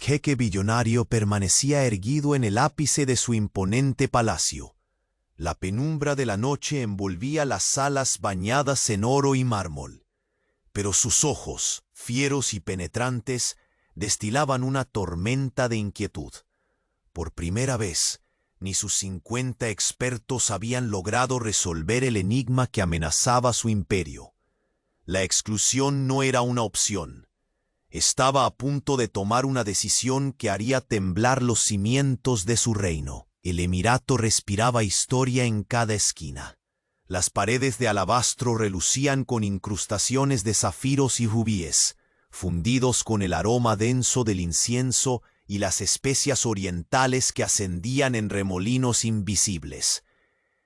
jeque billonario permanecía erguido en el ápice de su imponente palacio. La penumbra de la noche envolvía las salas bañadas en oro y mármol, pero sus ojos, fieros y penetrantes, destilaban una tormenta de inquietud. Por primera vez, ni sus 50 expertos habían logrado resolver el enigma que amenazaba su imperio. La exclusión no era una opción. Estaba a punto de tomar una decisión que haría temblar los cimientos de su reino. El emirato respiraba historia en cada esquina. Las paredes de alabastro relucían con incrustaciones de zafiros y rubíes, fundidos con el aroma denso del incienso y las especias orientales que ascendían en remolinos invisibles.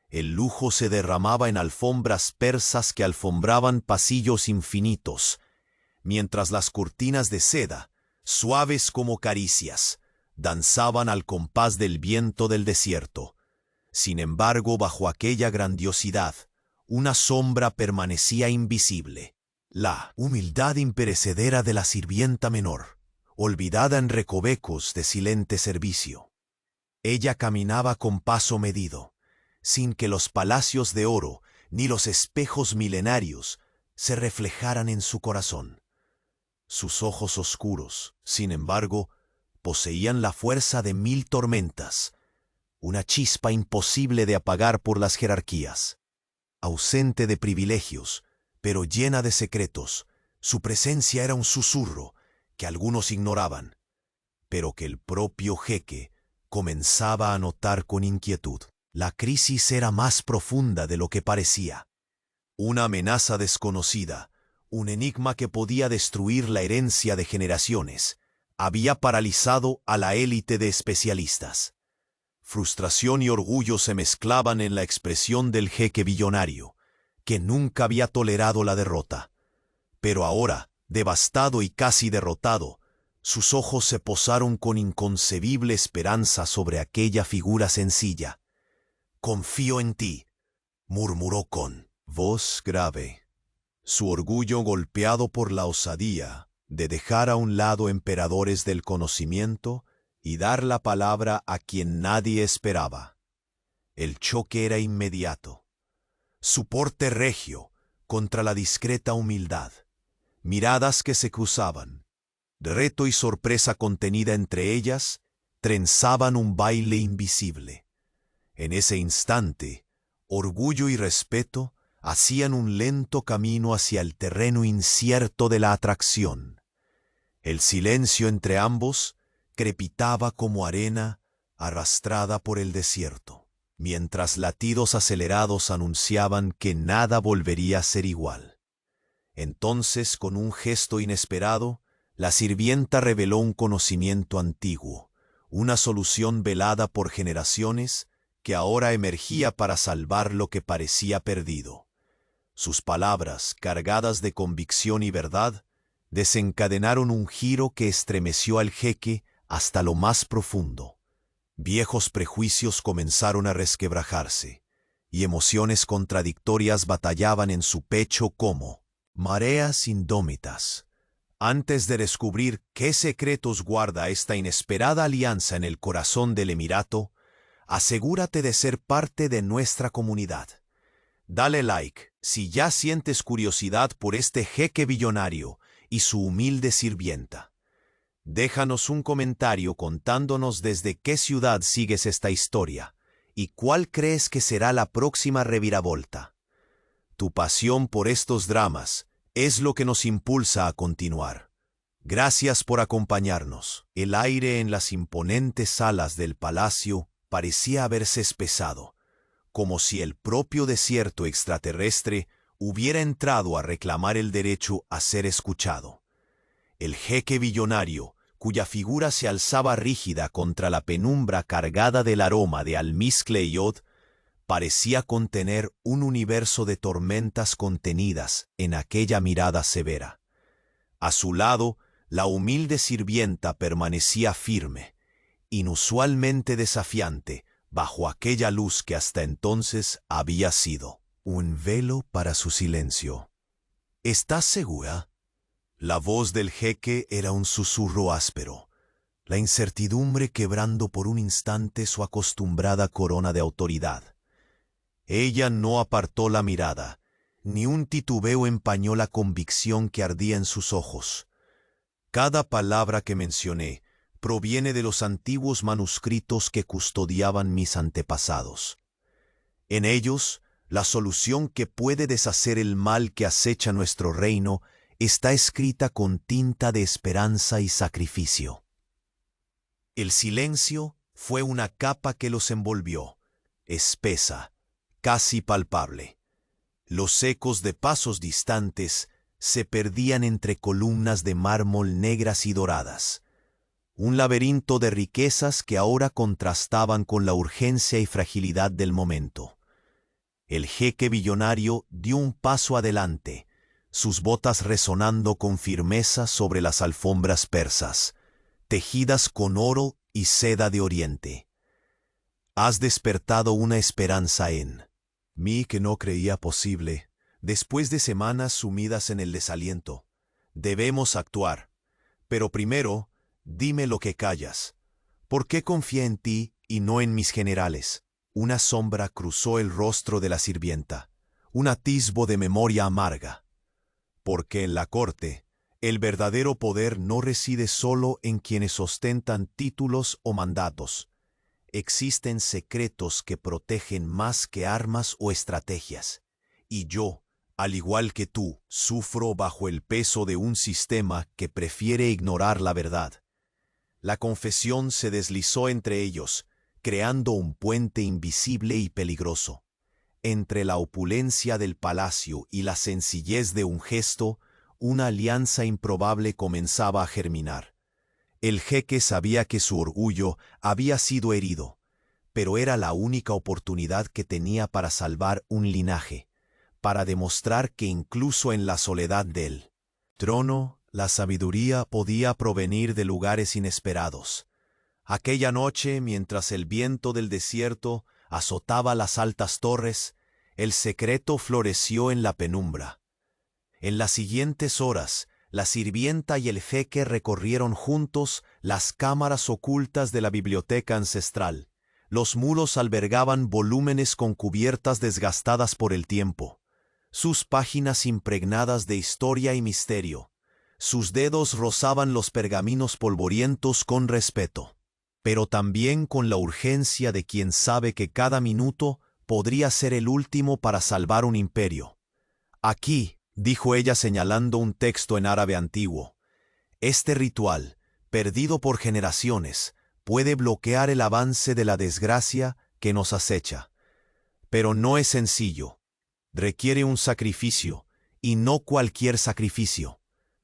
El lujo se derramaba en alfombras persas que alfombraban pasillos infinitos, mientras las cortinas de seda, suaves como caricias, danzaban al compás del viento del desierto. Sin embargo, bajo aquella grandiosidad, una sombra permanecía invisible: la humildad imperecedera de la sirvienta menor, olvidada en recovecos de silente servicio. Ella caminaba con paso medido, sin que los palacios de oro ni los espejos milenarios se reflejaran en su corazón. Sus ojos oscuros, sin embargo, poseían la fuerza de 1000 tormentas, una chispa imposible de apagar por las jerarquías. Ausente de privilegios, pero llena de secretos, su presencia era un susurro que algunos ignoraban, pero que el propio jeque comenzaba a notar con inquietud. La crisis era más profunda de lo que parecía. Una amenaza desconocida, un enigma que podía destruir la herencia de generaciones, había paralizado a la élite de especialistas. Frustración y orgullo se mezclaban en la expresión del jeque billonario, que nunca había tolerado la derrota. Pero ahora, devastado y casi derrotado, sus ojos se posaron con inconcebible esperanza sobre aquella figura sencilla. «Confío en ti», murmuró con voz grave, su orgullo golpeado por la osadía de dejar a un lado emperadores del conocimiento y dar la palabra a quien nadie esperaba. El choque era inmediato. Su porte regio contra la discreta humildad, miradas que se cruzaban, reto y sorpresa contenida entre ellas, trenzaban un baile invisible. En ese instante, orgullo y respeto hacían un lento camino hacia el terreno incierto de la atracción. El silencio entre ambos crepitaba como arena arrastrada por el desierto, mientras latidos acelerados anunciaban que nada volvería a ser igual. Entonces, con un gesto inesperado, la sirvienta reveló un conocimiento antiguo, una solución velada por generaciones que ahora emergía para salvar lo que parecía perdido. Sus palabras, cargadas de convicción y verdad, desencadenaron un giro que estremeció al jeque hasta lo más profundo. Viejos prejuicios comenzaron a resquebrajarse, y emociones contradictorias batallaban en su pecho como mareas indómitas. Antes de descubrir qué secretos guarda esta inesperada alianza en el corazón del emirato, asegúrate de ser parte de nuestra comunidad. Dale like si ya sientes curiosidad por este jeque billonario y su humilde sirvienta. Déjanos un comentario contándonos desde qué ciudad sigues esta historia y cuál crees que será la próxima reviravolta. Tu pasión por estos dramas es lo que nos impulsa a continuar. Gracias por acompañarnos. El aire en las imponentes salas del palacio parecía haberse espesado, como si el propio desierto extraterrestre hubiera entrado a reclamar el derecho a ser escuchado. El jeque billonario, cuya figura se alzaba rígida contra la penumbra cargada del aroma de almizcle y yod, parecía contener un universo de tormentas contenidas en aquella mirada severa. A su lado, la humilde sirvienta permanecía firme, inusualmente desafiante, bajo aquella luz que hasta entonces había sido un velo para su silencio. ¿Estás segura? La voz del jeque era un susurro áspero. la incertidumbre quebrando por un instante su acostumbrada corona de autoridad. Ella no apartó la mirada, ni un titubeo empañó la convicción que ardía en sus ojos. Cada palabra que mencioné proviene de los antiguos manuscritos que custodiaban mis antepasados. En ellos, la solución que puede deshacer el mal que acecha nuestro reino está escrita con tinta de esperanza y sacrificio. El silencio fue una capa que los envolvió, espesa, casi palpable. Los ecos de pasos distantes se perdían entre columnas de mármol negras y doradas. Un laberinto de riquezas que ahora contrastaban con la urgencia y fragilidad del momento. El jeque billonario dio un paso adelante, sus botas resonando con firmeza sobre las alfombras persas, tejidas con oro y seda de oriente. Has despertado una esperanza en mí que no creía posible, después de semanas sumidas en el desaliento. Debemos actuar. Pero primero, dime lo que callas. ¿Por qué confié en ti y no en mis generales? Una sombra cruzó el rostro de la sirvienta, un atisbo de memoria amarga. Porque en la corte, el verdadero poder no reside solo en quienes ostentan títulos o mandatos. Existen secretos que protegen más que armas o estrategias. Y yo, al igual que tú, sufro bajo el peso de un sistema que prefiere ignorar la verdad. La confesión se deslizó entre ellos, creando un puente invisible y peligroso. Entre la opulencia del palacio y la sencillez de un gesto, una alianza improbable comenzaba a germinar. El jeque sabía que su orgullo había sido herido, pero era la única oportunidad que tenía para salvar un linaje, para demostrar que incluso en la soledad del trono, la sabiduría podía provenir de lugares inesperados. Aquella noche, mientras el viento del desierto azotaba las altas torres, el secreto floreció en la penumbra. En las siguientes horas, la sirvienta y el jeque recorrieron juntos las cámaras ocultas de la biblioteca ancestral. Los muros albergaban volúmenes con cubiertas desgastadas por el tiempo, sus páginas impregnadas de historia y misterio. Sus dedos rozaban los pergaminos polvorientos con respeto, pero también con la urgencia de quien sabe que cada minuto podría ser el último para salvar un imperio. Aquí, dijo ella señalando un texto en árabe antiguo, este ritual, perdido por generaciones, puede bloquear el avance de la desgracia que nos acecha. Pero no es sencillo. Requiere un sacrificio, y no cualquier sacrificio.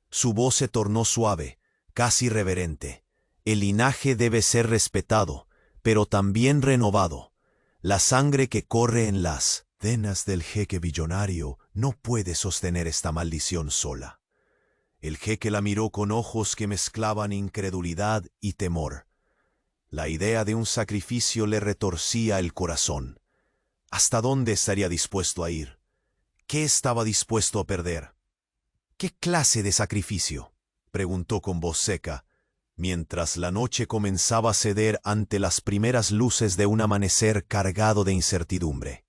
Su voz se tornó suave, casi reverente. El linaje debe ser respetado, pero también renovado. La sangre que corre en las venas del jeque billonario no puede sostener esta maldición sola. El jeque la miró con ojos que mezclaban incredulidad y temor. La idea de un sacrificio le retorcía el corazón. ¿Hasta dónde estaría dispuesto a ir? ¿Qué estaba dispuesto a perder? ¿Qué clase de sacrificio?, preguntó con voz seca, mientras la noche comenzaba a ceder ante las primeras luces de un amanecer cargado de incertidumbre.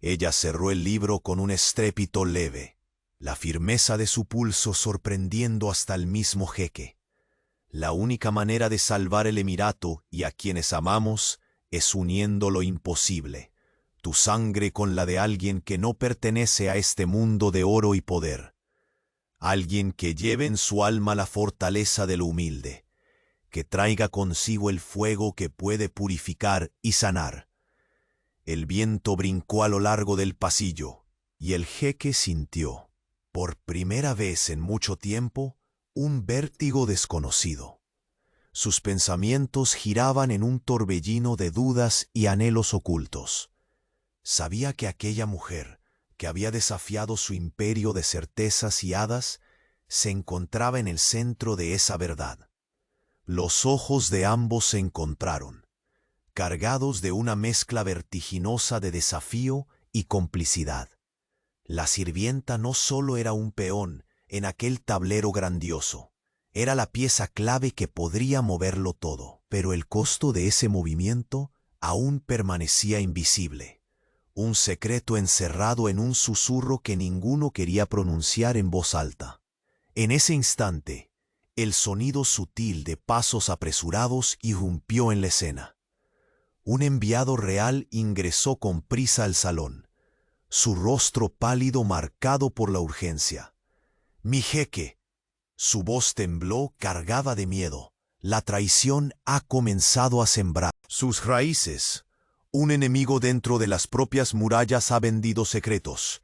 Ella cerró el libro con un estrépito leve, la firmeza de su pulso sorprendiendo hasta el mismo jeque. La única manera de salvar el emirato y a quienes amamos es uniendo lo imposible, tu sangre con la de alguien que no pertenece a este mundo de oro y poder. Alguien que lleve en su alma la fortaleza de lo humilde, que traiga consigo el fuego que puede purificar y sanar. El viento brincó a lo largo del pasillo, y el jeque sintió, por primera vez en mucho tiempo, un vértigo desconocido. Sus pensamientos giraban en un torbellino de dudas y anhelos ocultos. Sabía que aquella mujer, que había desafiado su imperio de certezas y hadas, se encontraba en el centro de esa verdad. Los ojos de ambos se encontraron, cargados de una mezcla vertiginosa de desafío y complicidad. La sirvienta no solo era un peón en aquel tablero grandioso, Era la pieza clave que podría moverlo todo, pero el costo de ese movimiento aún permanecía invisible. Un secreto encerrado en un susurro que ninguno quería pronunciar en voz alta. En ese instante, el sonido sutil de pasos apresurados irrumpió en la escena. Un enviado real ingresó con prisa al salón, su rostro pálido marcado por la urgencia. «Mi jeque». Su voz tembló cargada de miedo. La traición ha comenzado a sembrar sus raíces. Un enemigo dentro de las propias murallas ha vendido secretos.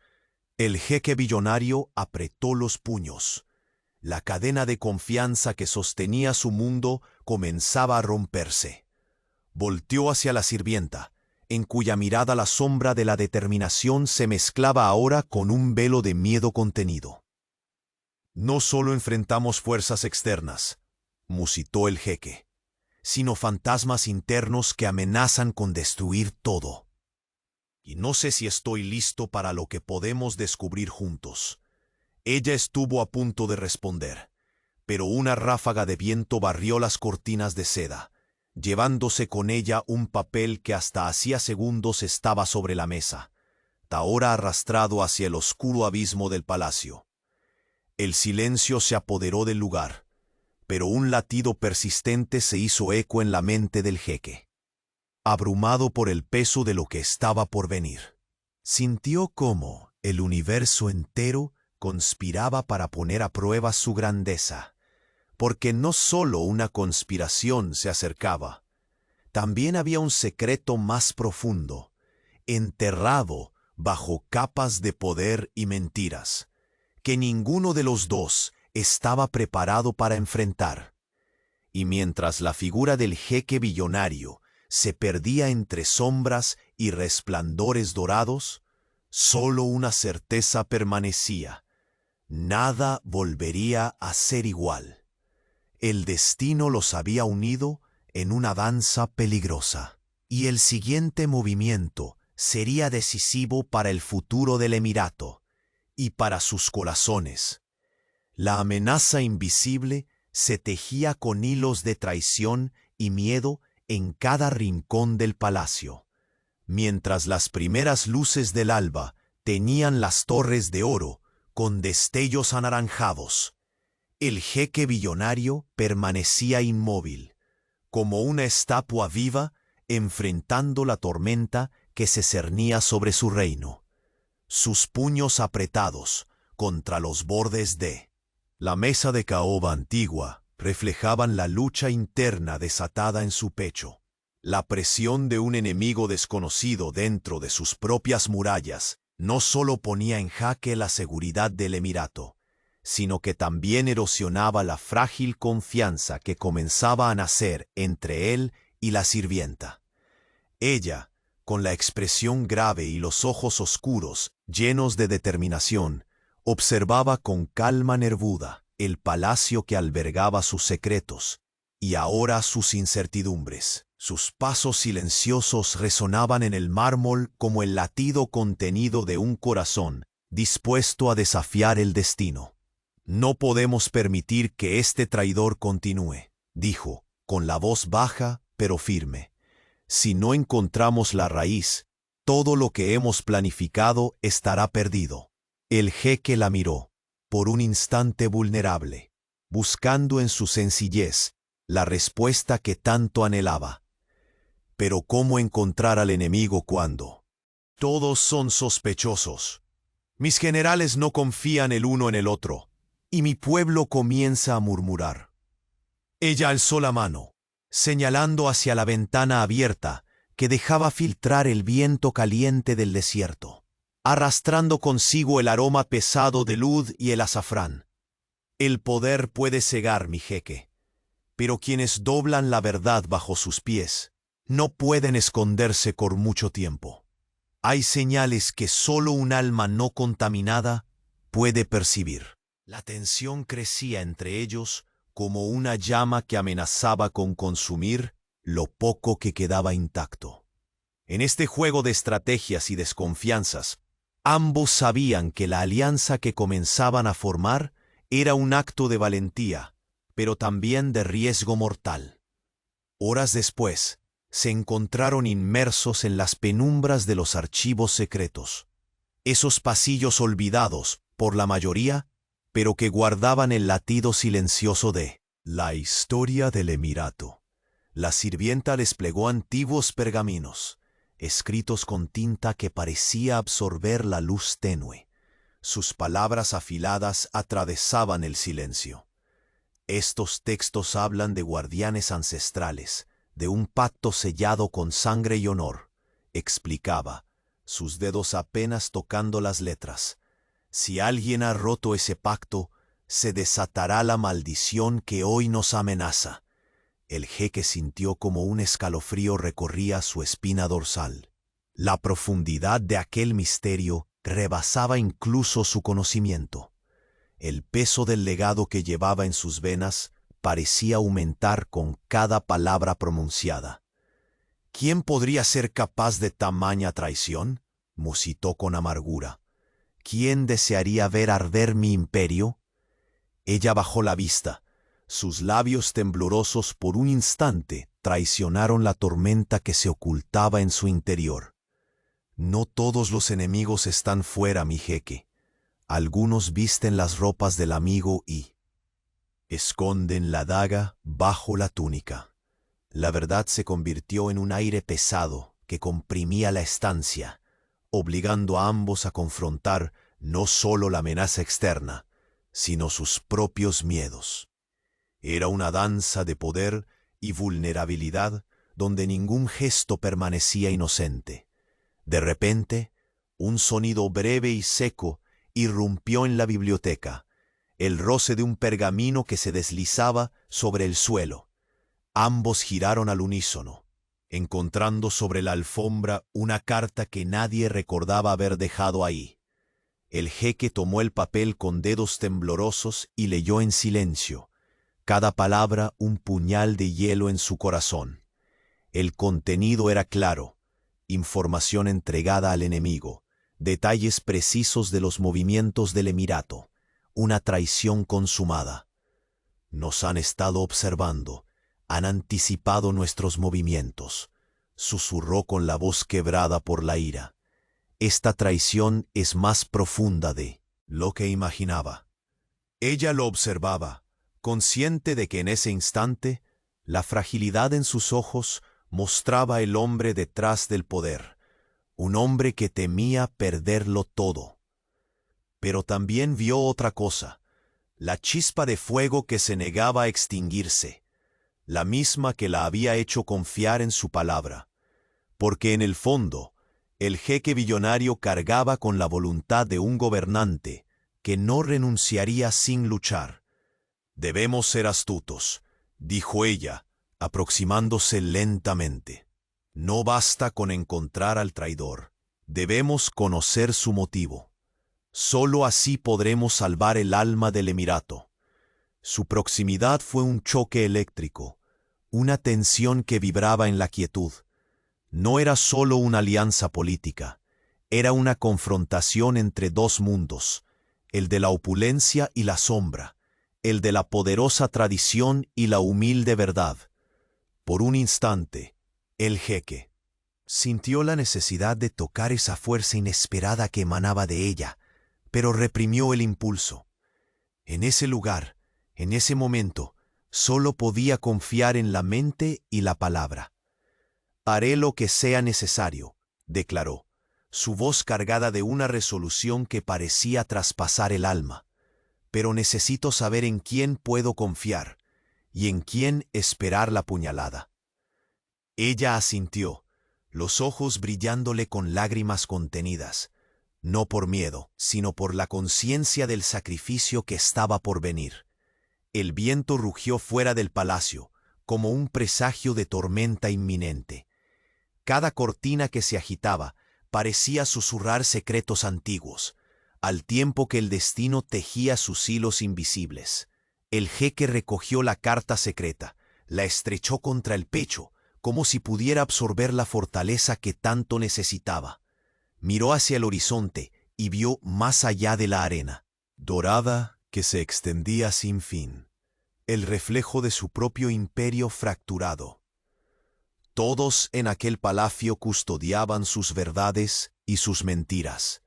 El jeque billonario apretó los puños. La cadena de confianza que sostenía su mundo comenzaba a romperse. Volteó hacia la sirvienta, en cuya mirada la sombra de la determinación se mezclaba ahora con un velo de miedo contenido. «No solo enfrentamos fuerzas externas», musitó el jeque, «sino fantasmas internos que amenazan con destruir todo. Y no sé si estoy listo para lo que podemos descubrir juntos». Ella estuvo a punto de responder, pero una ráfaga de viento barrió las cortinas de seda, llevándose con ella un papel que hasta hacía segundos estaba sobre la mesa, ahora arrastrado hacia el oscuro abismo del palacio. El silencio se apoderó del lugar, pero un latido persistente se hizo eco en la mente del jeque. Abrumado por el peso de lo que estaba por venir, sintió cómo el universo entero conspiraba para poner a prueba su grandeza, porque no solo una conspiración se acercaba, también había un secreto más profundo, enterrado bajo capas de poder y mentiras, que ninguno de los dos estaba preparado para enfrentar. Y mientras la figura del jeque billonario se perdía entre sombras y resplandores dorados, solo una certeza permanecía: nada volvería a ser igual. El destino los había unido en una danza peligrosa, y el siguiente movimiento sería decisivo para el futuro del emirato y para sus corazones. La amenaza invisible se tejía con hilos de traición y miedo en cada rincón del palacio, mientras las primeras luces del alba teñían las torres de oro con destellos anaranjados. El jeque billonario permanecía inmóvil, como una estatua viva enfrentando la tormenta que se cernía sobre su reino, sus puños apretados contra los bordes de la mesa de caoba antigua reflejaban la lucha interna desatada en su pecho. La presión de un enemigo desconocido dentro de sus propias murallas no solo ponía en jaque la seguridad del emirato, sino que también erosionaba la frágil confianza que comenzaba a nacer entre él y la sirvienta. Ella, con la expresión grave y los ojos oscuros, llenos de determinación, observaba con calma nervuda el palacio que albergaba sus secretos, y ahora sus incertidumbres. Sus pasos silenciosos resonaban en el mármol como el latido contenido de un corazón dispuesto a desafiar el destino. «No podemos permitir que este traidor continúe», dijo, con la voz baja pero firme. «Si no encontramos la raíz, todo lo que hemos planificado estará perdido». El jeque la miró, por un instante vulnerable, buscando en su sencillez la respuesta que tanto anhelaba. Pero ¿cómo encontrar al enemigo cuando todos son sospechosos? Mis generales no confían el uno en el otro, y mi pueblo comienza a murmurar. Ella alzó la mano, señalando hacia la ventana abierta que dejaba filtrar el viento caliente del desierto, arrastrando consigo el aroma pesado del oud y el azafrán. «El poder puede cegar, mi jeque, pero quienes doblan la verdad bajo sus pies no pueden esconderse por mucho tiempo. Hay señales que solo un alma no contaminada puede percibir». La tensión crecía entre ellos como una llama que amenazaba con consumir lo poco que quedaba intacto. En este juego de estrategias y desconfianzas, ambos sabían que la alianza que comenzaban a formar era un acto de valentía, pero también de riesgo mortal. Horas después, se encontraron inmersos en las penumbras de los archivos secretos. Esos pasillos olvidados, por la mayoría, pero que guardaban el latido silencioso de la historia del Emirato. La sirvienta desplegó antiguos pergaminos, escritos con tinta que parecía absorber la luz tenue. Sus palabras afiladas atravesaban el silencio. Estos textos hablan de guardianes ancestrales, de un pacto sellado con sangre y honor, explicaba, sus dedos apenas tocando las letras. Si alguien ha roto ese pacto, se desatará la maldición que hoy nos amenaza. El jeque sintió como un escalofrío recorría su espina dorsal. La profundidad de aquel misterio rebasaba incluso su conocimiento. El peso del legado que llevaba en sus venas parecía aumentar con cada palabra pronunciada. ¿Quién podría ser capaz de tamaña traición?, musitó con amargura. ¿Quién desearía ver arder mi imperio? Ella bajó la vista. Sus labios temblorosos por un instante traicionaron la tormenta que se ocultaba en su interior. No todos los enemigos están fuera, mi jeque. Algunos visten las ropas del amigo y esconden la daga bajo la túnica. La verdad se convirtió en un aire pesado que comprimía la estancia, obligando a ambos a confrontar no solo la amenaza externa, sino sus propios miedos. Era una danza de poder y vulnerabilidad donde ningún gesto permanecía inocente. De repente, un sonido breve y seco irrumpió en la biblioteca, el roce de un pergamino que se deslizaba sobre el suelo. Ambos giraron al unísono, encontrando sobre la alfombra una carta que nadie recordaba haber dejado ahí. El jeque tomó el papel con dedos temblorosos y leyó en silencio, cada palabra un puñal de hielo en su corazón. El contenido era claro, información entregada al enemigo, detalles precisos de los movimientos del Emirato, una traición consumada. Nos han estado observando, han anticipado nuestros movimientos, susurró con la voz quebrada por la ira. Esta traición es más profunda de lo que imaginaba. Ella lo observaba, consciente de que en ese instante la fragilidad en sus ojos mostraba el hombre detrás del poder, un hombre que temía perderlo todo. Pero también vio otra cosa, la chispa de fuego que se negaba a extinguirse, la misma que la había hecho confiar en su palabra, porque en el fondo, el jeque billonario cargaba con la voluntad de un gobernante que no renunciaría sin luchar. Debemos ser astutos, dijo ella, aproximándose lentamente. No basta con encontrar al traidor, debemos conocer su motivo. Solo así podremos salvar el alma del Emirato. Su proximidad fue un choque eléctrico, una tensión que vibraba en la quietud. No era solo una alianza política, era una confrontación entre dos mundos, el de la opulencia y la sombra, el de la poderosa tradición y la humilde verdad. Por un instante, el jeque sintió la necesidad de tocar esa fuerza inesperada que emanaba de ella, pero reprimió el impulso. En ese lugar, en ese momento, solo podía confiar en la mente y la palabra. Haré lo que sea necesario, declaró, su voz cargada de una resolución que parecía traspasar el alma. Pero necesito saber en quién puedo confiar y en quién esperar la puñalada. Ella asintió, los ojos brillándole con lágrimas contenidas, no por miedo, sino por la conciencia del sacrificio que estaba por venir. El viento rugió fuera del palacio, como un presagio de tormenta inminente. Cada cortina que se agitaba parecía susurrar secretos antiguos, al tiempo que el destino tejía sus hilos invisibles. El jeque recogió la carta secreta, la estrechó contra el pecho, como si pudiera absorber la fortaleza que tanto necesitaba. Miró hacia el horizonte y vio más allá de la arena, dorada que se extendía sin fin. el reflejo de su propio imperio fracturado. Todos en aquel palacio custodiaban sus verdades y sus mentiras,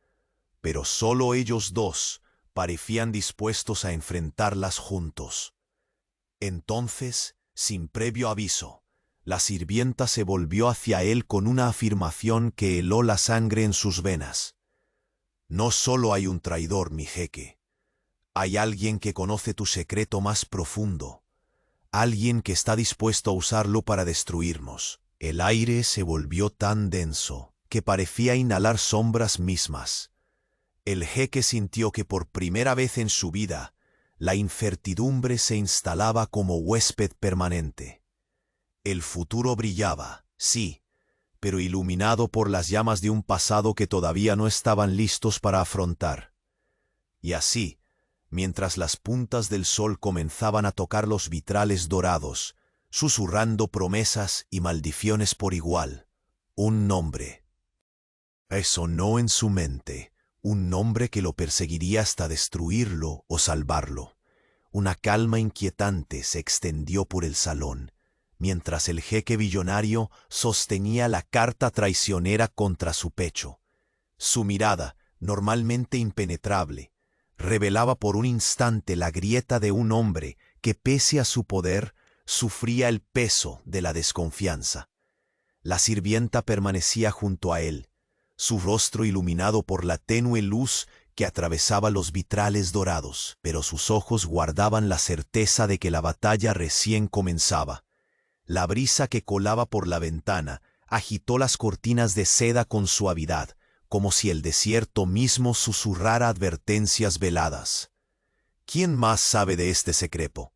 pero solo ellos dos parecían dispuestos a enfrentarlas juntos. Entonces, sin previo aviso, la sirvienta se volvió hacia él con una afirmación que heló la sangre en sus venas. No solo hay un traidor, mi jeque. Hay alguien que conoce tu secreto más profundo. Alguien que está dispuesto a usarlo para destruirnos. El aire se volvió tan denso que parecía inhalar sombras mismas. El jeque sintió que por primera vez en su vida, la incertidumbre se instalaba como huésped permanente. El futuro brillaba, sí, pero iluminado por las llamas de un pasado que todavía no estaban listos para afrontar. Y así, mientras las puntas del sol comenzaban a tocar los vitrales dorados, susurrando promesas y maldiciones por igual, un nombre resonó en su mente, un nombre que lo perseguiría hasta destruirlo o salvarlo. Una calma inquietante se extendió por el salón, mientras el jeque billonario sostenía la carta traicionera contra su pecho. Su mirada, normalmente impenetrable, revelaba por un instante la grieta de un hombre que, pese a su poder, sufría el peso de la desconfianza. La sirvienta permanecía junto a él, su rostro iluminado por la tenue luz que atravesaba los vitrales dorados, pero sus ojos guardaban la certeza de que la batalla recién comenzaba. La brisa que colaba por la ventana agitó las cortinas de seda con suavidad, como si el desierto mismo susurrara advertencias veladas. ¿Quién más sabe de este secreto?,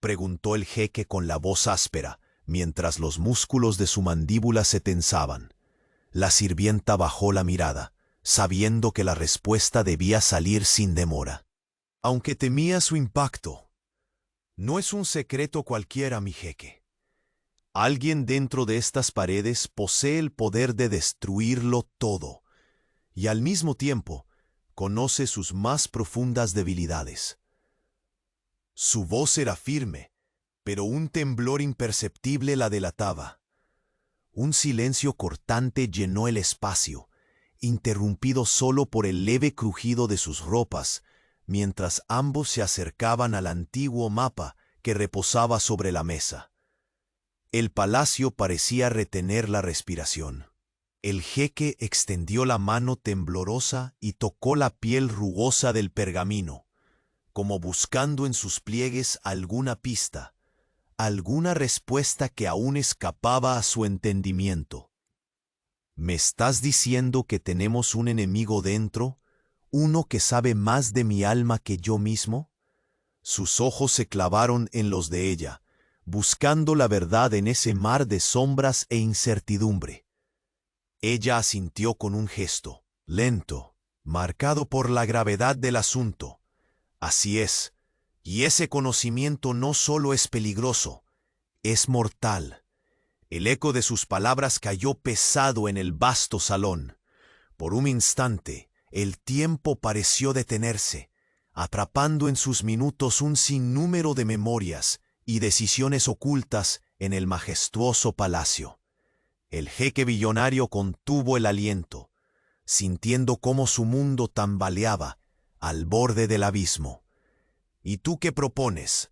preguntó el jeque con la voz áspera, mientras los músculos de su mandíbula se tensaban. La sirvienta bajó la mirada, sabiendo que la respuesta debía salir sin demora. Aunque temía su impacto, no es un secreto cualquiera, mi jeque. Alguien dentro de estas paredes posee el poder de destruirlo todo, y al mismo tiempo conoce sus más profundas debilidades. Su voz era firme, pero un temblor imperceptible la delataba. Un silencio cortante llenó el espacio, interrumpido solo por el leve crujido de sus ropas, mientras ambos se acercaban al antiguo mapa que reposaba sobre la mesa. El palacio parecía retener la respiración. El jeque extendió la mano temblorosa y tocó la piel rugosa del pergamino, como buscando en sus pliegues alguna pista, alguna respuesta que aún escapaba a su entendimiento. ¿Me estás diciendo que tenemos un enemigo dentro, uno que sabe más de mi alma que yo mismo? Sus ojos se clavaron en los de ella, buscando la verdad en ese mar de sombras e incertidumbre. Ella asintió con un gesto, lento, marcado por la gravedad del asunto. Así es, y ese conocimiento no solo es peligroso, es mortal. El eco de sus palabras cayó pesado en el vasto salón. Por un instante, el tiempo pareció detenerse, atrapando en sus minutos un sinnúmero de memorias y decisiones ocultas en el majestuoso palacio. El jeque billonario contuvo el aliento, sintiendo cómo su mundo tambaleaba al borde del abismo. ¿Y tú qué propones?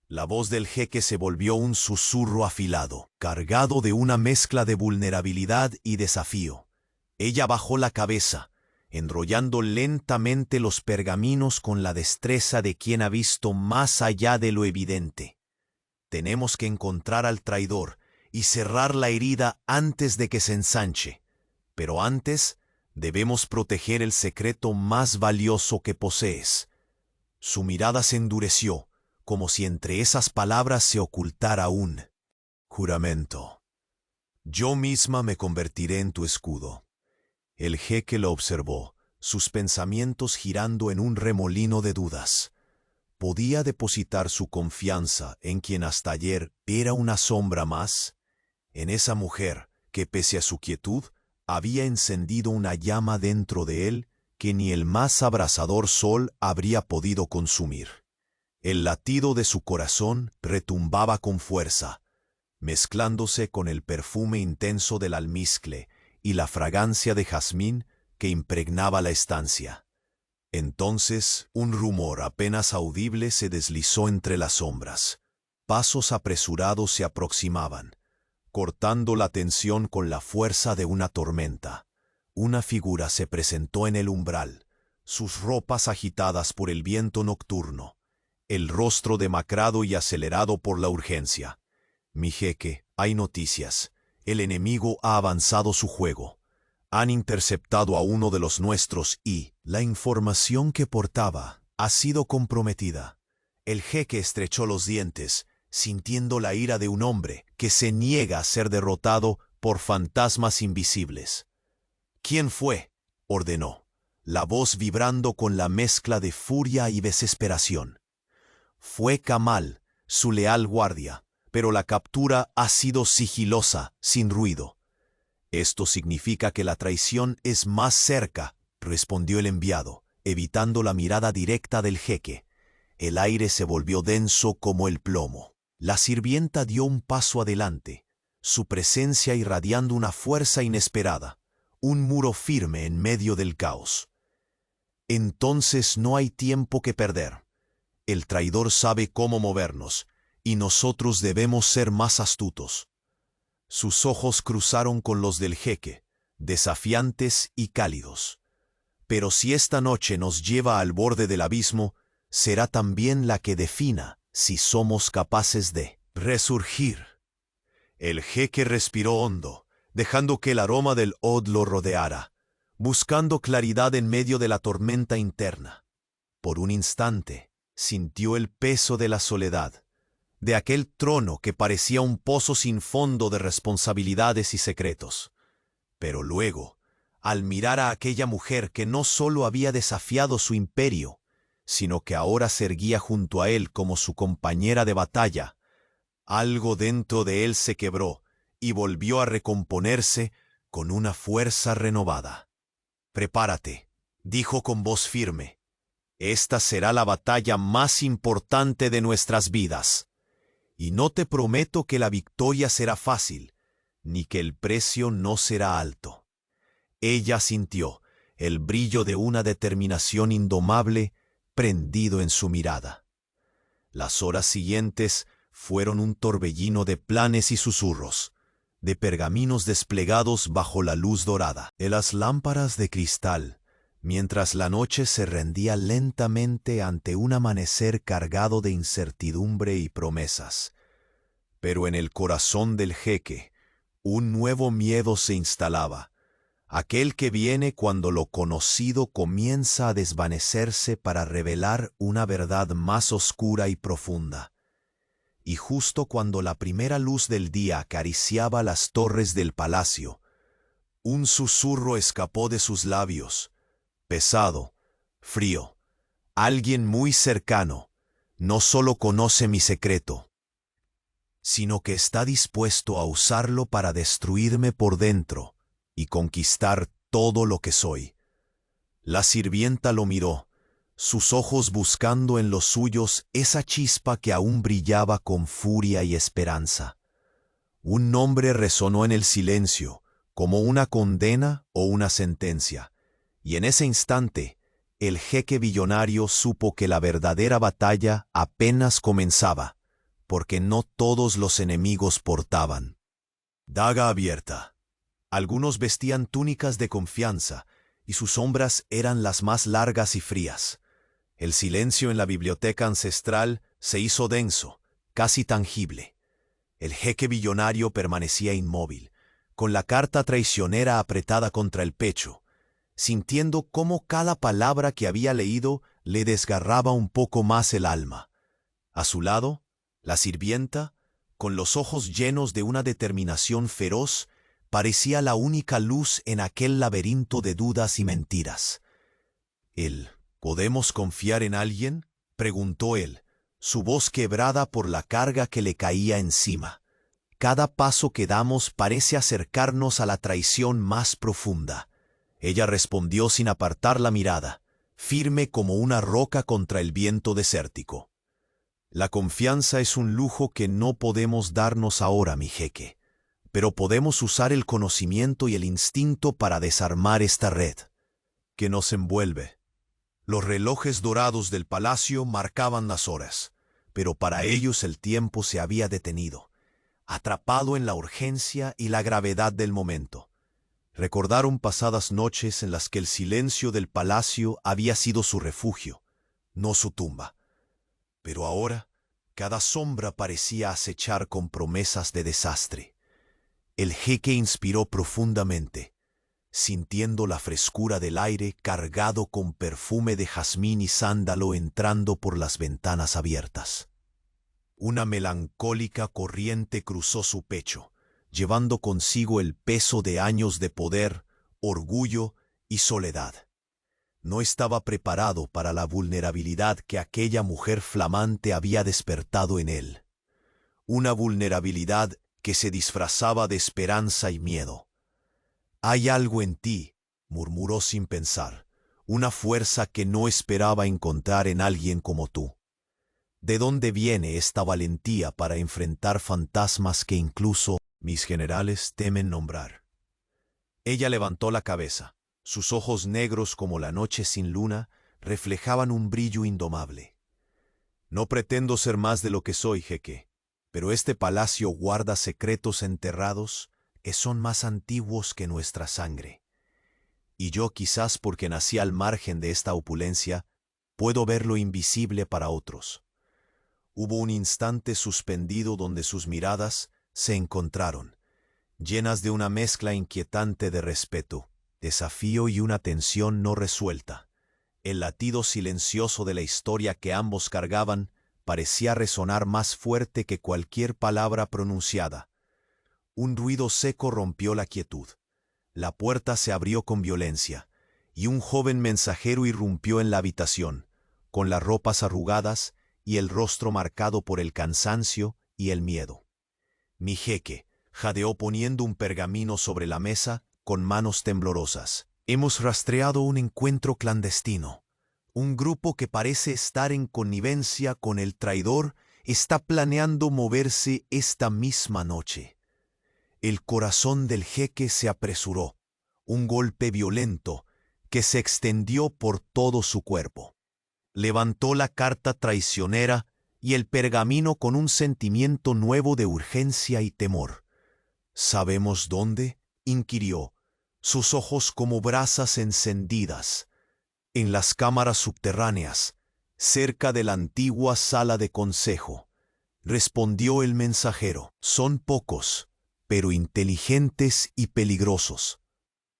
La voz del jeque se volvió un susurro afilado, cargado de una mezcla de vulnerabilidad y desafío. Ella bajó la cabeza, enrollando lentamente los pergaminos con la destreza de quien ha visto más allá de lo evidente. Tenemos que encontrar al traidor y cerrar la herida antes de que se ensanche. Pero antes, debemos proteger el secreto más valioso que posees. Su mirada se endureció, como si entre esas palabras se ocultara un juramento. Yo misma me convertiré en tu escudo. El jeque lo observó, sus pensamientos girando en un remolino de dudas. ¿Podía depositar su confianza en quien hasta ayer era una sombra más? En esa mujer que, pese a su quietud, había encendido una llama dentro de él que ni el más abrasador sol habría podido consumir. El latido de su corazón retumbaba con fuerza, mezclándose con el perfume intenso del almizcle y la fragancia de jazmín que impregnaba la estancia. Entonces, un rumor apenas audible se deslizó entre las sombras. Pasos apresurados se aproximaban, cortando la tensión con la fuerza de una tormenta. Una figura se presentó en el umbral, sus ropas agitadas por el viento nocturno, el rostro demacrado y acelerado por la urgencia. «Mi jeque, hay noticias. El enemigo ha avanzado su juego. Han interceptado a uno de los nuestros y la información que portaba ha sido comprometida». El jeque estrechó los dientes, sintiendo la ira de un hombre que se niega a ser derrotado por fantasmas invisibles. «¿Quién fue?», ordenó, la voz vibrando con la mezcla de furia y desesperación. «Fue Kamal, su leal guardia, pero la captura ha sido sigilosa, sin ruido». «Esto significa que la traición es más cerca», respondió el enviado, evitando la mirada directa del jeque. El aire se volvió denso como el plomo. La sirvienta dio un paso adelante, su presencia irradiando una fuerza inesperada, un muro firme en medio del caos. «Entonces no hay tiempo que perder. El traidor sabe cómo movernos, y nosotros debemos ser más astutos». Sus ojos cruzaron con los del jeque, desafiantes y cálidos. «Pero si esta noche nos lleva al borde del abismo, será también la que defina si somos capaces de resurgir». El jeque respiró hondo, dejando que el aroma del oud lo rodeara, buscando claridad en medio de la tormenta interna. Por un instante, sintió el peso de la soledad, de aquel trono que parecía un pozo sin fondo de responsabilidades y secretos. Pero luego, al mirar a aquella mujer que no solo había desafiado su imperio, sino que ahora se erguía junto a él como su compañera de batalla, algo dentro de él se quebró y volvió a recomponerse con una fuerza renovada. «Prepárate», dijo con voz firme. «Esta será la batalla más importante de nuestras vidas. Y no te prometo que la victoria será fácil, ni que el precio no será alto». Ella sintió el brillo de una determinación indomable prendido en su mirada. Las horas siguientes fueron un torbellino de planes y susurros, de pergaminos desplegados bajo la luz dorada de las lámparas de cristal, mientras la noche se rendía lentamente ante un amanecer cargado de incertidumbre y promesas. Pero en el corazón del jeque, un nuevo miedo se instalaba, aquel que viene cuando lo conocido comienza a desvanecerse para revelar una verdad más oscura y profunda. Y justo cuando la primera luz del día acariciaba las torres del palacio, un susurro escapó de sus labios, pesado, frío. «Alguien muy cercano no solo conoce mi secreto, sino que está dispuesto a usarlo para destruirme por dentro y conquistar todo lo que soy». La sirvienta lo miró, sus ojos buscando en los suyos esa chispa que aún brillaba con furia y esperanza. Un nombre resonó en el silencio, como una condena o una sentencia, y en ese instante, el jeque billonario supo que la verdadera batalla apenas comenzaba, porque no todos los enemigos portaban daga abierta. Algunos vestían túnicas de confianza, y sus sombras eran las más largas y frías. El silencio en la biblioteca ancestral se hizo denso, casi tangible. El jeque billonario permanecía inmóvil, con la carta traicionera apretada contra el pecho, sintiendo cómo cada palabra que había leído le desgarraba un poco más el alma. A su lado, la sirvienta, con los ojos llenos de una determinación feroz, parecía la única luz en aquel laberinto de dudas y mentiras. «¿Podemos confiar en alguien?», preguntó él, su voz quebrada por la carga que le caía encima. «Cada paso que damos parece acercarnos a la traición más profunda». Ella respondió sin apartar la mirada, firme como una roca contra el viento desértico. La confianza es un lujo que no podemos darnos ahora, mi jeque, pero podemos usar el conocimiento y el instinto para desarmar esta red que nos envuelve. Los relojes dorados del palacio marcaban las horas, pero para ellos el tiempo se había detenido, atrapado en la urgencia y la gravedad del momento. Recordaron pasadas noches en las que el silencio del palacio había sido su refugio, no su tumba. Pero ahora, cada sombra parecía acechar con promesas de desastre. El jeque inspiró profundamente, sintiendo la frescura del aire cargado con perfume de jazmín y sándalo entrando por las ventanas abiertas. Una melancólica corriente cruzó su pecho, llevando consigo el peso de años de poder, orgullo y soledad. No estaba preparado para la vulnerabilidad que aquella mujer flamante había despertado en él. Una vulnerabilidad que se disfrazaba de esperanza y miedo. «Hay algo en ti», murmuró sin pensar, «una fuerza que no esperaba encontrar en alguien como tú. ¿De dónde viene esta valentía para enfrentar fantasmas que incluso mis generales temen nombrar?» Ella levantó la cabeza. Sus ojos negros como la noche sin luna reflejaban un brillo indomable. «No pretendo ser más de lo que soy, jeque, pero este palacio guarda secretos enterrados que son más antiguos que nuestra sangre. Y yo, quizás porque nací al margen de esta opulencia, puedo ver lo invisible para otros». Hubo un instante suspendido donde sus miradas se encontraron, llenas de una mezcla inquietante de respeto, desafío y una tensión no resuelta. El latido silencioso de la historia que ambos cargaban parecía resonar más fuerte que cualquier palabra pronunciada. Un ruido seco rompió la quietud. La puerta se abrió con violencia, y un joven mensajero irrumpió en la habitación, con las ropas arrugadas y el rostro marcado por el cansancio y el miedo. «Mi jeque», jadeó poniendo un pergamino sobre la mesa con manos temblorosas. «Hemos rastreado un encuentro clandestino. Un grupo que parece estar en connivencia con el traidor está planeando moverse esta misma noche». El corazón del jeque se apresuró, un golpe violento que se extendió por todo su cuerpo. Levantó la carta traicionera y el pergamino con un sentimiento nuevo de urgencia y temor. «¿Sabemos dónde?», inquirió, sus ojos como brasas encendidas. «En las cámaras subterráneas, cerca de la antigua sala de consejo», respondió el mensajero. «Son pocos, pero inteligentes y peligrosos».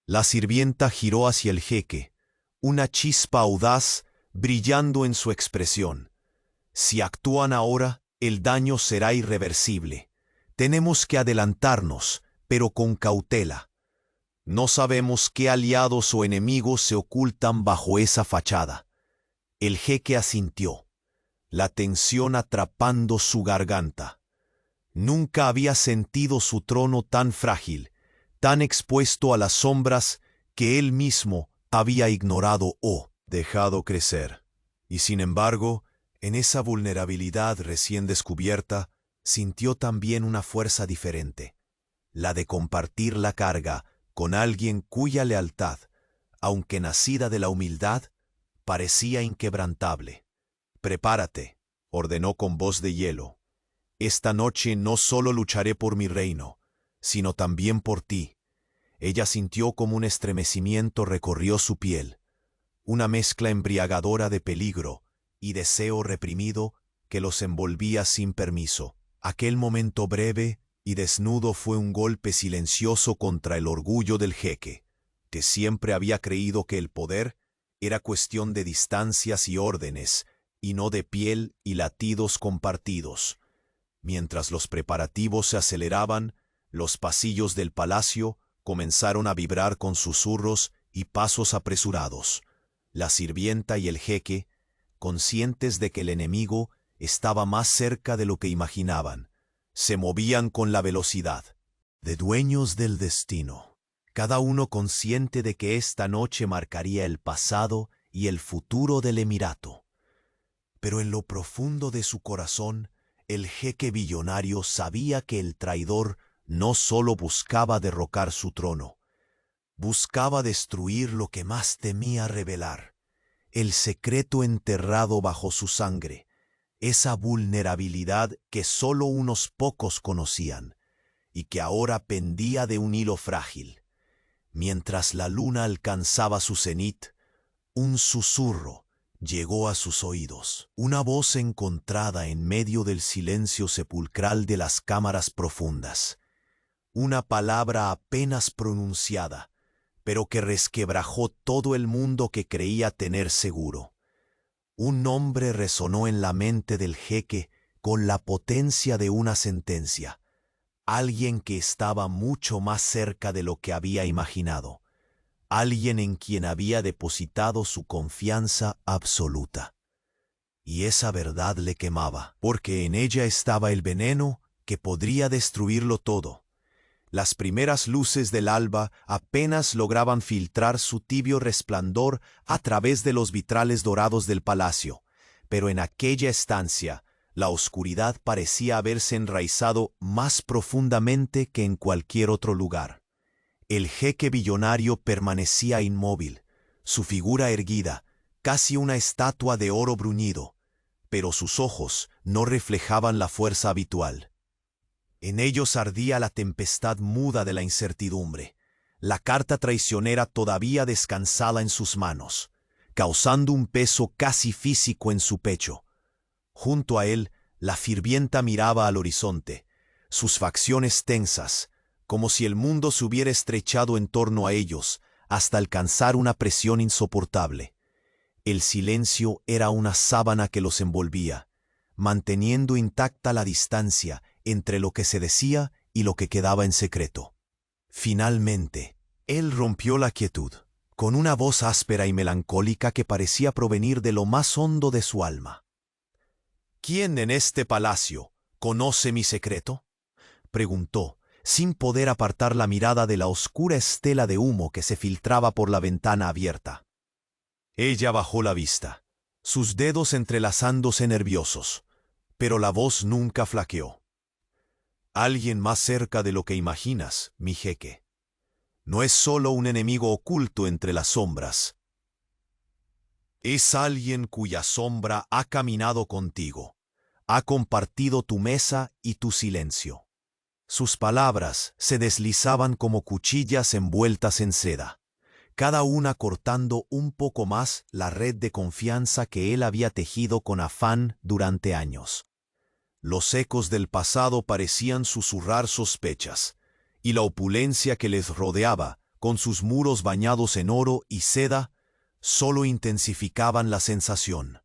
La sirvienta giró hacia el jeque, una chispa audaz brillando en su expresión. «Si actúan ahora, el daño será irreversible. Tenemos que adelantarnos, pero con cautela. No sabemos qué aliados o enemigos se ocultan bajo esa fachada». El jeque asintió, la tensión atrapando su garganta. Nunca había sentido su trono tan frágil, tan expuesto a las sombras que él mismo había ignorado o dejado crecer. Y sin embargo, en esa vulnerabilidad recién descubierta, sintió también una fuerza diferente, la de compartir la carga con alguien cuya lealtad, aunque nacida de la humildad, parecía inquebrantable. «Prepárate», ordenó con voz de hielo. «Esta noche no solo lucharé por mi reino, sino también por ti». Ella sintió como un estremecimiento recorrió su piel, una mezcla embriagadora de peligro y deseo reprimido que los envolvía sin permiso. Aquel momento breve y desnudo fue un golpe silencioso contra el orgullo del jeque, que siempre había creído que el poder era cuestión de distancias y órdenes, y no de piel y latidos compartidos. Mientras los preparativos se aceleraban, los pasillos del palacio comenzaron a vibrar con susurros y pasos apresurados. La sirvienta y el jeque, conscientes de que el enemigo estaba más cerca de lo que imaginaban, se movían con la velocidad de dueños del destino, cada uno consciente de que esta noche marcaría el pasado y el futuro del emirato. Pero en lo profundo de su corazón, el jeque billonario sabía que el traidor no solo buscaba derrocar su trono, buscaba destruir lo que más temía revelar, el secreto enterrado bajo su sangre, esa vulnerabilidad que solo unos pocos conocían y que ahora pendía de un hilo frágil. Mientras la luna alcanzaba su cenit, un susurro llegó a sus oídos, una voz encontrada en medio del silencio sepulcral de las cámaras profundas, una palabra apenas pronunciada, pero que resquebrajó todo el mundo que creía tener seguro. Un nombre resonó en la mente del jeque con la potencia de una sentencia, alguien que estaba mucho más cerca de lo que había imaginado, alguien en quien había depositado su confianza absoluta. Y esa verdad le quemaba, porque en ella estaba el veneno que podría destruirlo todo. Las primeras luces del alba apenas lograban filtrar su tibio resplandor a través de los vitrales dorados del palacio, pero en aquella estancia la oscuridad parecía haberse enraizado más profundamente que en cualquier otro lugar. El jeque billonario permanecía inmóvil, su figura erguida, casi una estatua de oro bruñido, pero sus ojos no reflejaban la fuerza habitual. En ellos ardía la tempestad muda de la incertidumbre. La carta traicionera todavía descansaba en sus manos, causando un peso casi físico en su pecho. Junto a él, la sirvienta miraba al horizonte, sus facciones tensas, como si el mundo se hubiera estrechado en torno a ellos hasta alcanzar una presión insoportable. El silencio era una sábana que los envolvía, manteniendo intacta la distancia entre lo que se decía y lo que quedaba en secreto. Finalmente, él rompió la quietud, con una voz áspera y melancólica que parecía provenir de lo más hondo de su alma. «¿Quién en este palacio conoce mi secreto?», preguntó, sin poder apartar la mirada de la oscura estela de humo que se filtraba por la ventana abierta. Ella bajó la vista, sus dedos entrelazándose nerviosos, pero la voz nunca flaqueó. «Alguien más cerca de lo que imaginas, mi jeque. No es solo un enemigo oculto entre las sombras. Es alguien cuya sombra ha caminado contigo, ha compartido tu mesa y tu silencio». Sus palabras se deslizaban como cuchillas envueltas en seda, cada una cortando un poco más la red de confianza que él había tejido con afán durante años. Los ecos del pasado parecían susurrar sospechas, y la opulencia que les rodeaba, con sus muros bañados en oro y seda, solo intensificaban la sensación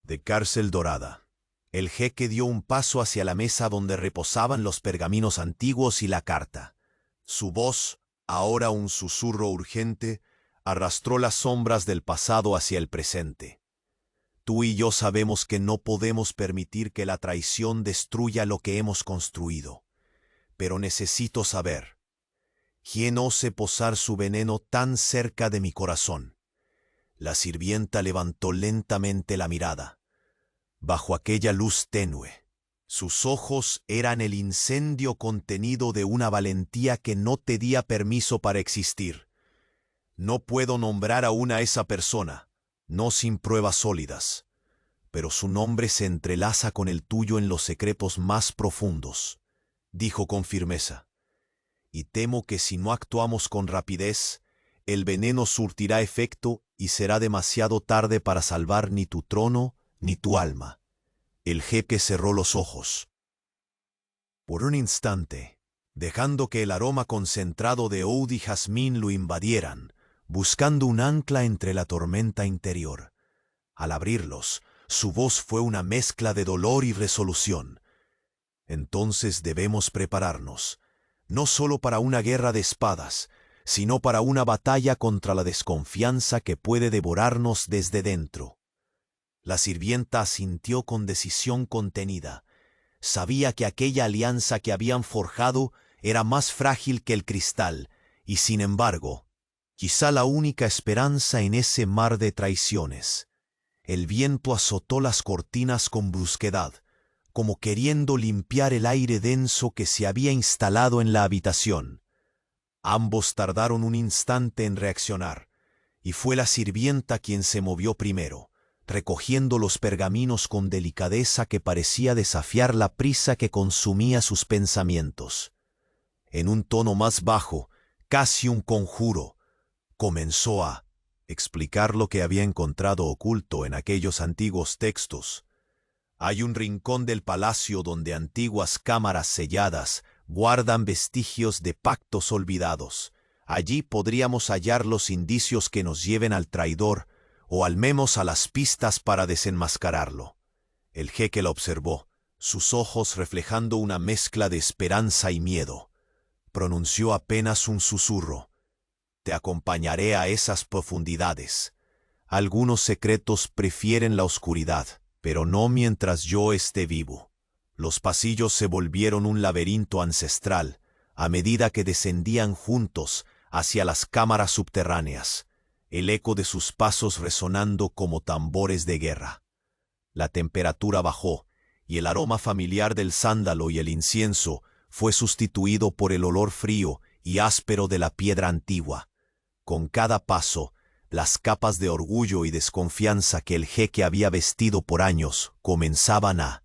de cárcel dorada. El jeque dio un paso hacia la mesa donde reposaban los pergaminos antiguos y la carta. Su voz, ahora un susurro urgente, arrastró las sombras del pasado hacia el presente. Tú y yo sabemos que no podemos permitir que la traición destruya lo que hemos construido. Pero necesito saber, ¿quién ose posar su veneno tan cerca de mi corazón? La sirvienta levantó lentamente la mirada. Bajo aquella luz tenue, sus ojos eran el incendio contenido de una valentía que no te día permiso para existir. No puedo nombrar aún a esa persona, no sin pruebas sólidas, pero su nombre se entrelaza con el tuyo en los secretos más profundos, dijo con firmeza. Y temo que si no actuamos con rapidez, el veneno surtirá efecto y será demasiado tarde para salvar ni tu trono ni tu alma. El jeque cerró los ojos. Por un instante, dejando que el aroma concentrado de oud y jazmín lo invadieran, buscando un ancla entre la tormenta interior. Al abrirlos, su voz fue una mezcla de dolor y resolución. Entonces debemos prepararnos, no solo para una guerra de espadas, sino para una batalla contra la desconfianza que puede devorarnos desde dentro. La sirvienta asintió con decisión contenida. Sabía que aquella alianza que habían forjado era más frágil que el cristal, y sin embargo, quizá la única esperanza en ese mar de traiciones. El viento azotó las cortinas con brusquedad, como queriendo limpiar el aire denso que se había instalado en la habitación. Ambos tardaron un instante en reaccionar, y fue la sirvienta quien se movió primero, recogiendo los pergaminos con delicadeza que parecía desafiar la prisa que consumía sus pensamientos. En un tono más bajo, casi un conjuro, comenzó a explicar lo que había encontrado oculto en aquellos antiguos textos. Hay un rincón del palacio donde antiguas cámaras selladas guardan vestigios de pactos olvidados. Allí podríamos hallar los indicios que nos lleven al traidor, o al menos a las pistas para desenmascararlo. El jeque la observó, sus ojos reflejando una mezcla de esperanza y miedo. Pronunció apenas un susurro. Te acompañaré a esas profundidades. Algunos secretos prefieren la oscuridad, pero no mientras yo esté vivo. Los pasillos se volvieron un laberinto ancestral, a medida que descendían juntos hacia las cámaras subterráneas, el eco de sus pasos resonando como tambores de guerra. La temperatura bajó, y el aroma familiar del sándalo y el incienso fue sustituido por el olor frío y áspero de la piedra antigua. Con cada paso, las capas de orgullo y desconfianza que el jeque había vestido por años comenzaban a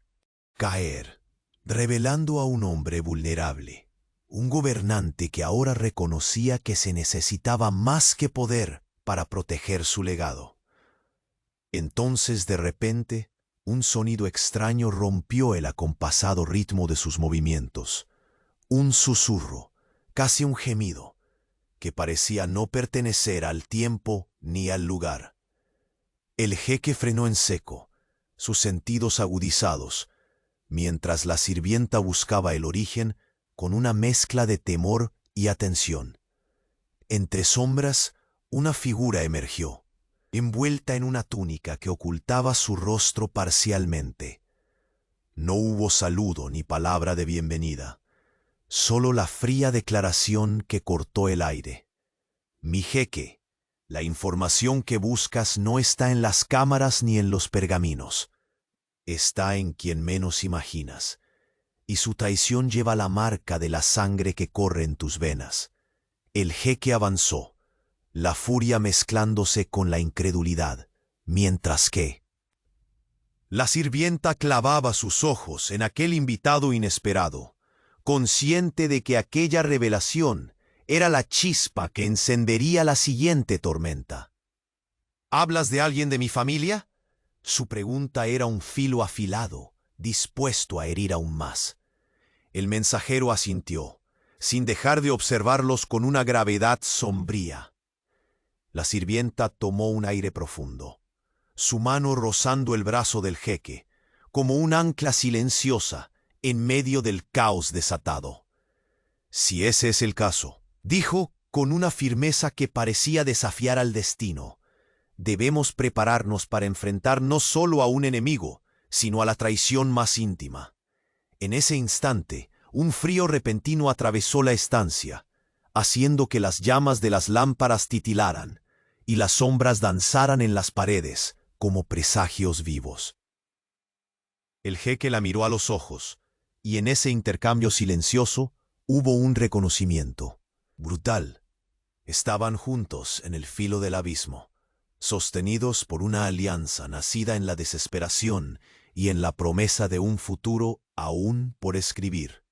caer, revelando a un hombre vulnerable, un gobernante que ahora reconocía que se necesitaba más que poder para proteger su legado. Entonces, de repente, un sonido extraño rompió el acompasado ritmo de sus movimientos. Un susurro, casi un gemido, que parecía no pertenecer al tiempo ni al lugar. El jeque frenó en seco, sus sentidos agudizados, mientras la sirvienta buscaba el origen con una mezcla de temor y atención. Entre sombras, una figura emergió, envuelta en una túnica que ocultaba su rostro parcialmente. No hubo saludo ni palabra de bienvenida, solo la fría declaración que cortó el aire. Mi jeque, la información que buscas no está en las cámaras ni en los pergaminos. Está en quien menos imaginas, y su traición lleva la marca de la sangre que corre en tus venas. El jeque avanzó, la furia mezclándose con la incredulidad, mientras que la sirvienta clavaba sus ojos en aquel invitado inesperado, consciente de que aquella revelación era la chispa que encendería la siguiente tormenta. ¿Hablas de alguien de mi familia? Su pregunta era un filo afilado, dispuesto a herir aún más. El mensajero asintió, sin dejar de observarlos con una gravedad sombría. La sirvienta tomó un aire profundo, su mano rozando el brazo del jeque, como un ancla silenciosa en medio del caos desatado. Si ese es el caso, dijo con una firmeza que parecía desafiar al destino, debemos prepararnos para enfrentar no solo a un enemigo, sino a la traición más íntima. En ese instante, un frío repentino atravesó la estancia, haciendo que las llamas de las lámparas titilaran y las sombras danzaran en las paredes como presagios vivos. El jeque la miró a los ojos, y en ese intercambio silencioso hubo un reconocimiento brutal. Estaban juntos en el filo del abismo, sostenidos por una alianza nacida en la desesperación y en la promesa de un futuro aún por escribir.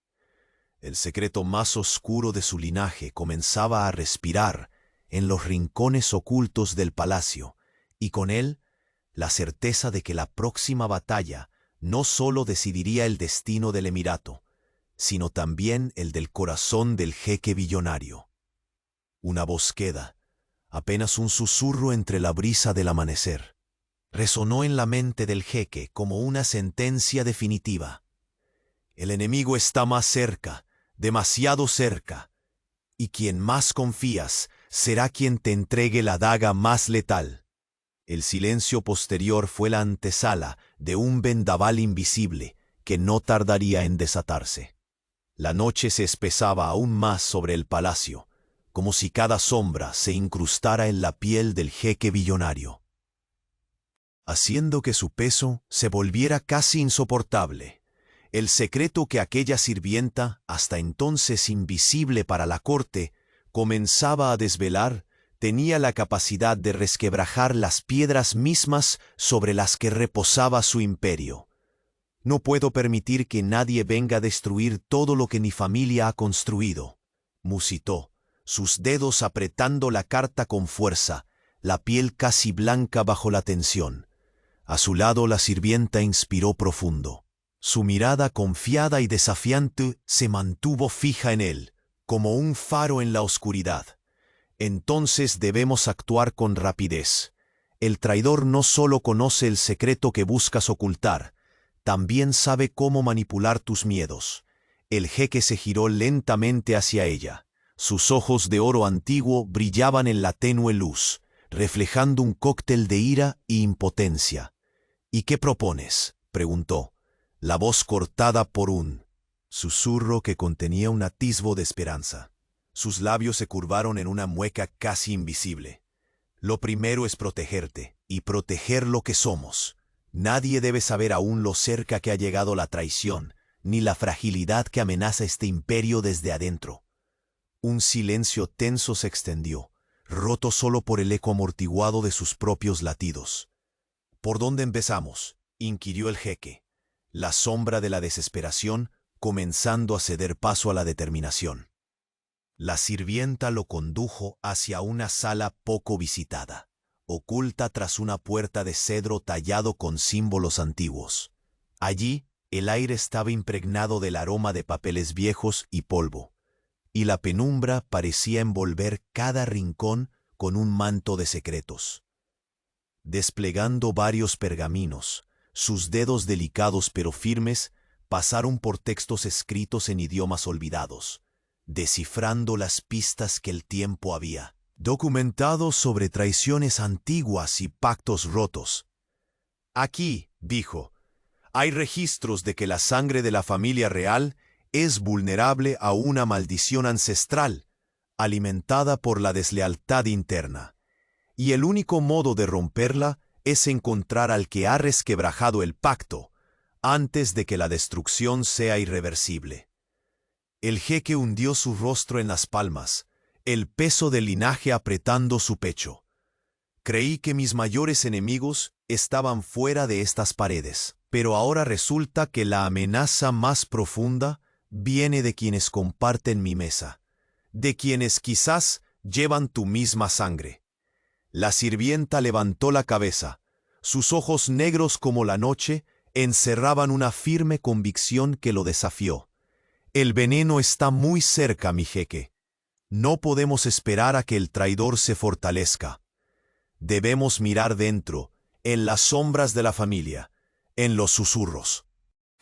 El secreto más oscuro de su linaje comenzaba a respirar en los rincones ocultos del palacio, y con él la certeza de que la próxima batalla no solo decidiría el destino del emirato, sino también el del corazón del jeque billonario. Una voz queda, apenas un susurro entre la brisa del amanecer, resonó en la mente del jeque como una sentencia definitiva. El enemigo está más cerca, demasiado cerca, y quien más confías será quien te entregue la daga más letal. El silencio posterior fue la antesala de un vendaval invisible que no tardaría en desatarse. La noche se espesaba aún más sobre el palacio, como si cada sombra se incrustara en la piel del jeque billonario. haciendo que su peso se volviera casi insoportable. El secreto que aquella sirvienta, hasta entonces invisible para la corte, comenzaba a desvelar, tenía la capacidad de resquebrajar las piedras mismas sobre las que reposaba su imperio. No puedo permitir que nadie venga a destruir todo lo que mi familia ha construido, musitó, sus dedos apretando la carta con fuerza, la piel casi blanca bajo la tensión. A su lado la sirvienta inspiró profundo. Su mirada confiada y desafiante se mantuvo fija en él, como un faro en la oscuridad. Entonces debemos actuar con rapidez. El traidor no solo conoce el secreto que buscas ocultar, también sabe cómo manipular tus miedos. El jeque se giró lentamente hacia ella. Sus ojos de oro antiguo brillaban en la tenue luz, reflejando un cóctel de ira e impotencia. ¿Y qué propones?, preguntó, la voz cortada por un susurro que contenía un atisbo de esperanza. Sus labios se curvaron en una mueca casi invisible. Lo primero es protegerte, y proteger lo que somos. Nadie debe saber aún lo cerca que ha llegado la traición, ni la fragilidad que amenaza este imperio desde adentro. Un silencio tenso se extendió, roto solo por el eco amortiguado de sus propios latidos. ¿Por dónde empezamos?, inquirió el jeque, la sombra de la desesperación comenzando a ceder paso a la determinación. La sirvienta lo condujo hacia una sala poco visitada, oculta tras una puerta de cedro tallado con símbolos antiguos. Allí, el aire estaba impregnado del aroma de papeles viejos y polvo, y la penumbra parecía envolver cada rincón con un manto de secretos. Desplegando varios pergaminos, sus dedos delicados pero firmes pasaron por textos escritos en idiomas olvidados, descifrando las pistas que el tiempo había documentado sobre traiciones antiguas y pactos rotos. Aquí, dijo, hay registros de que la sangre de la familia real es vulnerable a una maldición ancestral, alimentada por la deslealtad interna, y el único modo de romperla es encontrar al que ha resquebrajado el pacto, antes de que la destrucción sea irreversible. El jeque hundió su rostro en las palmas, el peso del linaje apretando su pecho. Creí que mis mayores enemigos estaban fuera de estas paredes, pero ahora resulta que la amenaza más profunda viene de quienes comparten mi mesa, de quienes quizás llevan tu misma sangre. La sirvienta levantó la cabeza. Sus ojos negros como la noche encerraban una firme convicción que lo desafió. El veneno está muy cerca, mi jeque. No podemos esperar a que el traidor se fortalezca. Debemos mirar dentro, en las sombras de la familia, en los susurros,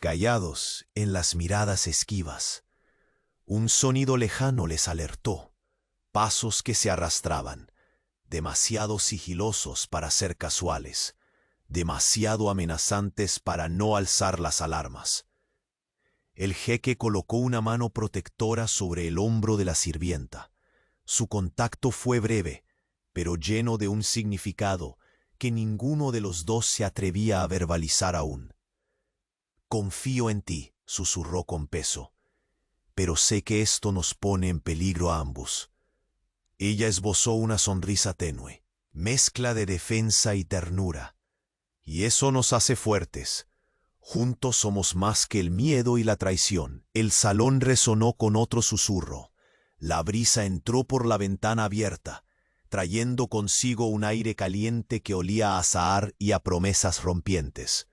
callados en las miradas esquivas. Un sonido lejano les alertó, pasos que se arrastraban, demasiado sigilosos para ser casuales, demasiado amenazantes para no alzar las alarmas. El jeque colocó una mano protectora sobre el hombro de la sirvienta. Su contacto fue breve, pero lleno de un significado que ninguno de los dos se atrevía a verbalizar aún. «Confío en ti», susurró con peso, «pero sé que esto nos pone en peligro a ambos». Ella esbozó una sonrisa tenue, mezcla de defensa y ternura. «Y eso nos hace fuertes. Juntos somos más que el miedo y la traición». El salón resonó con otro susurro. La brisa entró por la ventana abierta, trayendo consigo un aire caliente que olía a azahar y a promesas rompientes.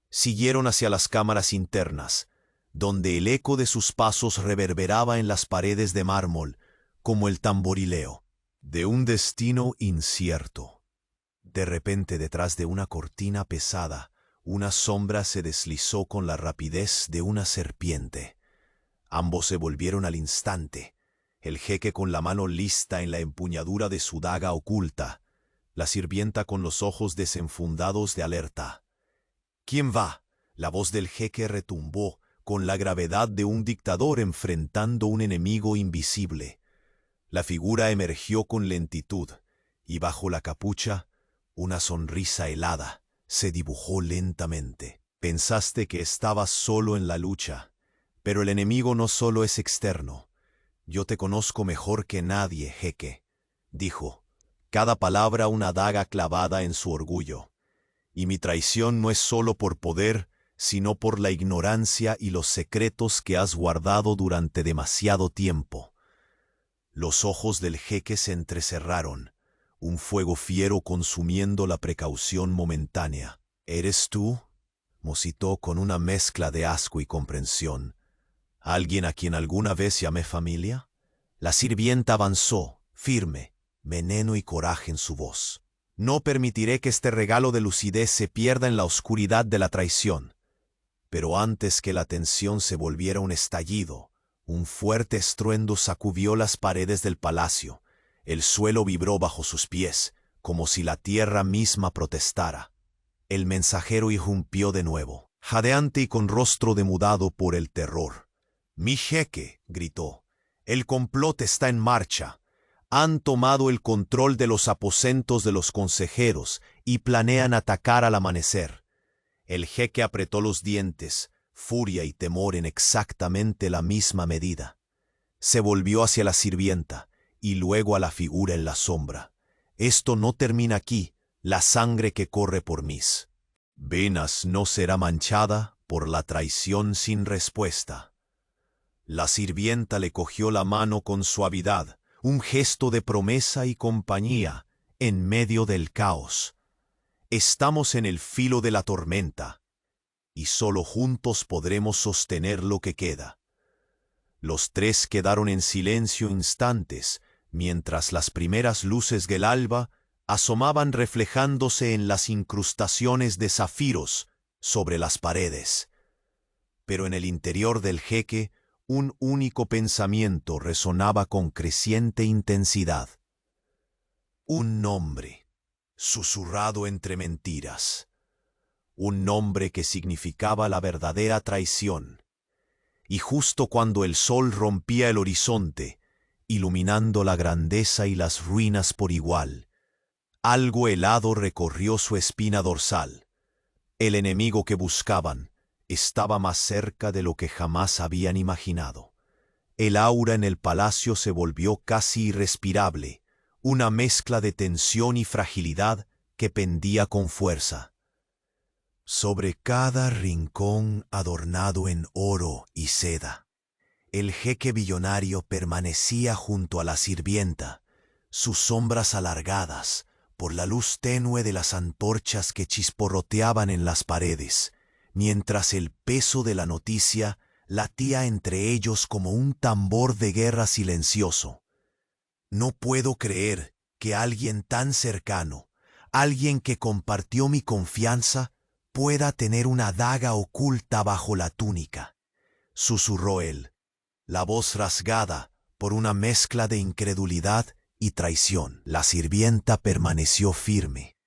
Siguieron hacia las cámaras internas, donde el eco de sus pasos reverberaba en las paredes de mármol, como el tamborileo de un destino incierto. De repente, detrás de una cortina pesada, una sombra se deslizó con la rapidez de una serpiente. Ambos se volvieron al instante, el jeque con la mano lista en la empuñadura de su daga oculta, la sirvienta con los ojos desenfundados de alerta. «¿Quién va?». La voz del jeque retumbó con la gravedad de un dictador enfrentando un enemigo invisible. La figura emergió con lentitud, y bajo la capucha, una sonrisa helada, se dibujó lentamente. Pensaste que estabas solo en la lucha, pero el enemigo no solo es externo. Yo te conozco mejor que nadie, jeque, dijo, cada palabra una daga clavada en su orgullo. Y mi traición no es solo por poder, sino por la ignorancia y los secretos que has guardado durante demasiado tiempo. Los ojos del jeque se entrecerraron, un fuego fiero consumiendo la precaución momentánea. ¿Eres tú?, musitó con una mezcla de asco y comprensión. ¿Alguien a quien alguna vez llamé familia? La sirvienta avanzó, firme, veneno y coraje en su voz. No permitiré que este regalo de lucidez se pierda en la oscuridad de la traición. Pero antes que la tensión se volviera un estallido, un fuerte estruendo sacudió las paredes del palacio. El suelo vibró bajo sus pies, como si la tierra misma protestara. El mensajero irrumpió de nuevo, jadeante y con rostro demudado por el terror. «Mi jeque», gritó, «el complot está en marcha. Han tomado el control de los aposentos de los consejeros y planean atacar al amanecer». El jeque apretó los dientes, furia y temor en exactamente la misma medida. Se volvió hacia la sirvienta y luego a la figura en la sombra. «Esto no termina aquí. La sangre que corre por mis venas no será manchada por la traición sin respuesta». La sirvienta le cogió la mano con suavidad, un gesto de promesa y compañía en medio del caos. Estamos en el filo de la tormenta, y solo juntos podremos sostener lo que queda. Los tres quedaron en silencio instantes, mientras las primeras luces del alba asomaban reflejándose en las incrustaciones de zafiros sobre las paredes. Pero en el interior del jeque, un único pensamiento resonaba con creciente intensidad. Un nombre, susurrado entre mentiras. Un nombre que significaba la verdadera traición. Y justo cuando el sol rompía el horizonte, iluminando la grandeza y las ruinas por igual, algo helado recorrió su espina dorsal. El enemigo que buscaban estaba más cerca de lo que jamás habían imaginado. El aura en el palacio se volvió casi irrespirable, una mezcla de tensión y fragilidad que pendía con fuerza. Sobre cada rincón adornado en oro y seda, el jeque billonario permanecía junto a la sirvienta, sus sombras alargadas por la luz tenue de las antorchas que chisporroteaban en las paredes, mientras el peso de la noticia latía entre ellos como un tambor de guerra silencioso. No puedo creer que alguien tan cercano, alguien que compartió mi confianza, pueda tener una daga oculta bajo la túnica, susurró él, la voz rasgada por una mezcla de incredulidad y traición. La sirvienta permaneció firme,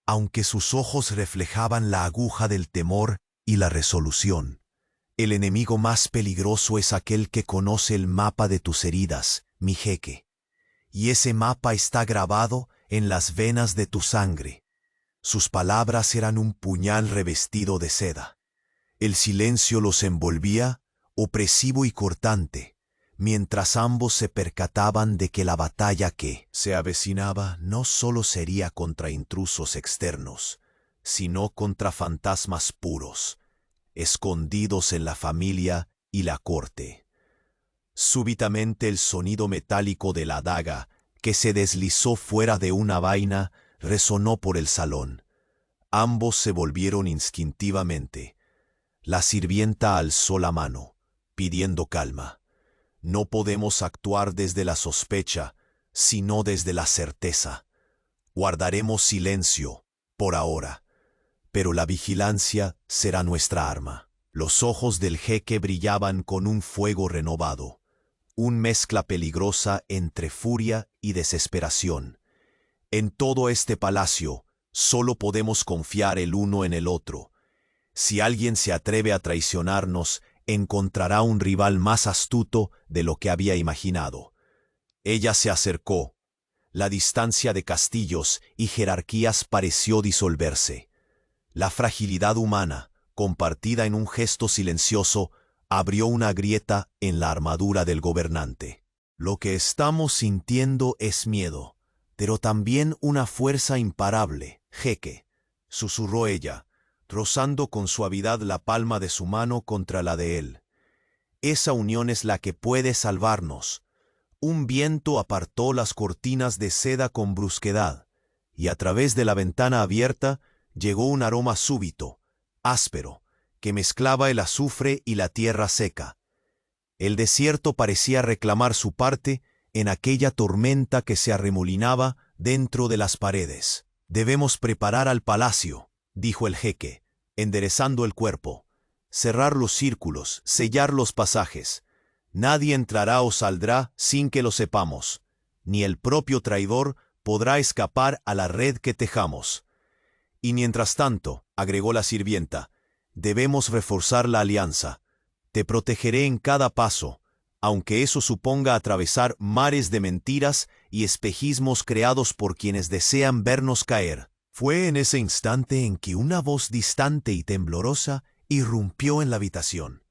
aunque sus ojos reflejaban la aguja del temor y la resolución. El enemigo más peligroso es aquel que conoce el mapa de tus heridas, mi jeque, y ese mapa está grabado en las venas de tu sangre. Sus palabras eran un puñal revestido de seda. El silencio los envolvía, opresivo y cortante, mientras ambos se percataban de que la batalla que se avecinaba no solo sería contra intrusos externos, sino contra fantasmas puros, escondidos en la familia y la corte. Súbitamente el sonido metálico de la daga, que se deslizó fuera de una vaina, resonó por el salón. Ambos se volvieron instintivamente. La sirvienta alzó la mano, pidiendo calma. No podemos actuar desde la sospecha, sino desde la certeza. Guardaremos silencio, por ahora, pero la vigilancia será nuestra arma. Los ojos del jeque brillaban con un fuego renovado, una mezcla peligrosa entre furia y desesperación. En todo este palacio, solo podemos confiar el uno en el otro. Si alguien se atreve a traicionarnos, encontrará un rival más astuto de lo que había imaginado. Ella se acercó. La distancia de castillos y jerarquías pareció disolverse. La fragilidad humana, compartida en un gesto silencioso, abrió una grieta en la armadura del gobernante. Lo que estamos sintiendo es miedo, pero también una fuerza imparable, jeque, susurró ella, rozando con suavidad la palma de su mano contra la de él. Esa unión es la que puede salvarnos. Un viento apartó las cortinas de seda con brusquedad, y a través de la ventana abierta llegó un aroma súbito, áspero, que mezclaba el azufre y la tierra seca. El desierto parecía reclamar su parte en aquella tormenta que se arremolinaba dentro de las paredes. «Debemos preparar al palacio», dijo el jeque, enderezando el cuerpo. «Cerrar los círculos, sellar los pasajes. Nadie entrará o saldrá sin que lo sepamos. Ni el propio traidor podrá escapar a la red que tejamos». «Y mientras tanto», agregó la sirvienta, «debemos reforzar la alianza. Te protegeré en cada paso, aunque eso suponga atravesar mares de mentiras y espejismos creados por quienes desean vernos caer». Fue en ese instante en que una voz distante y temblorosa irrumpió en la habitación.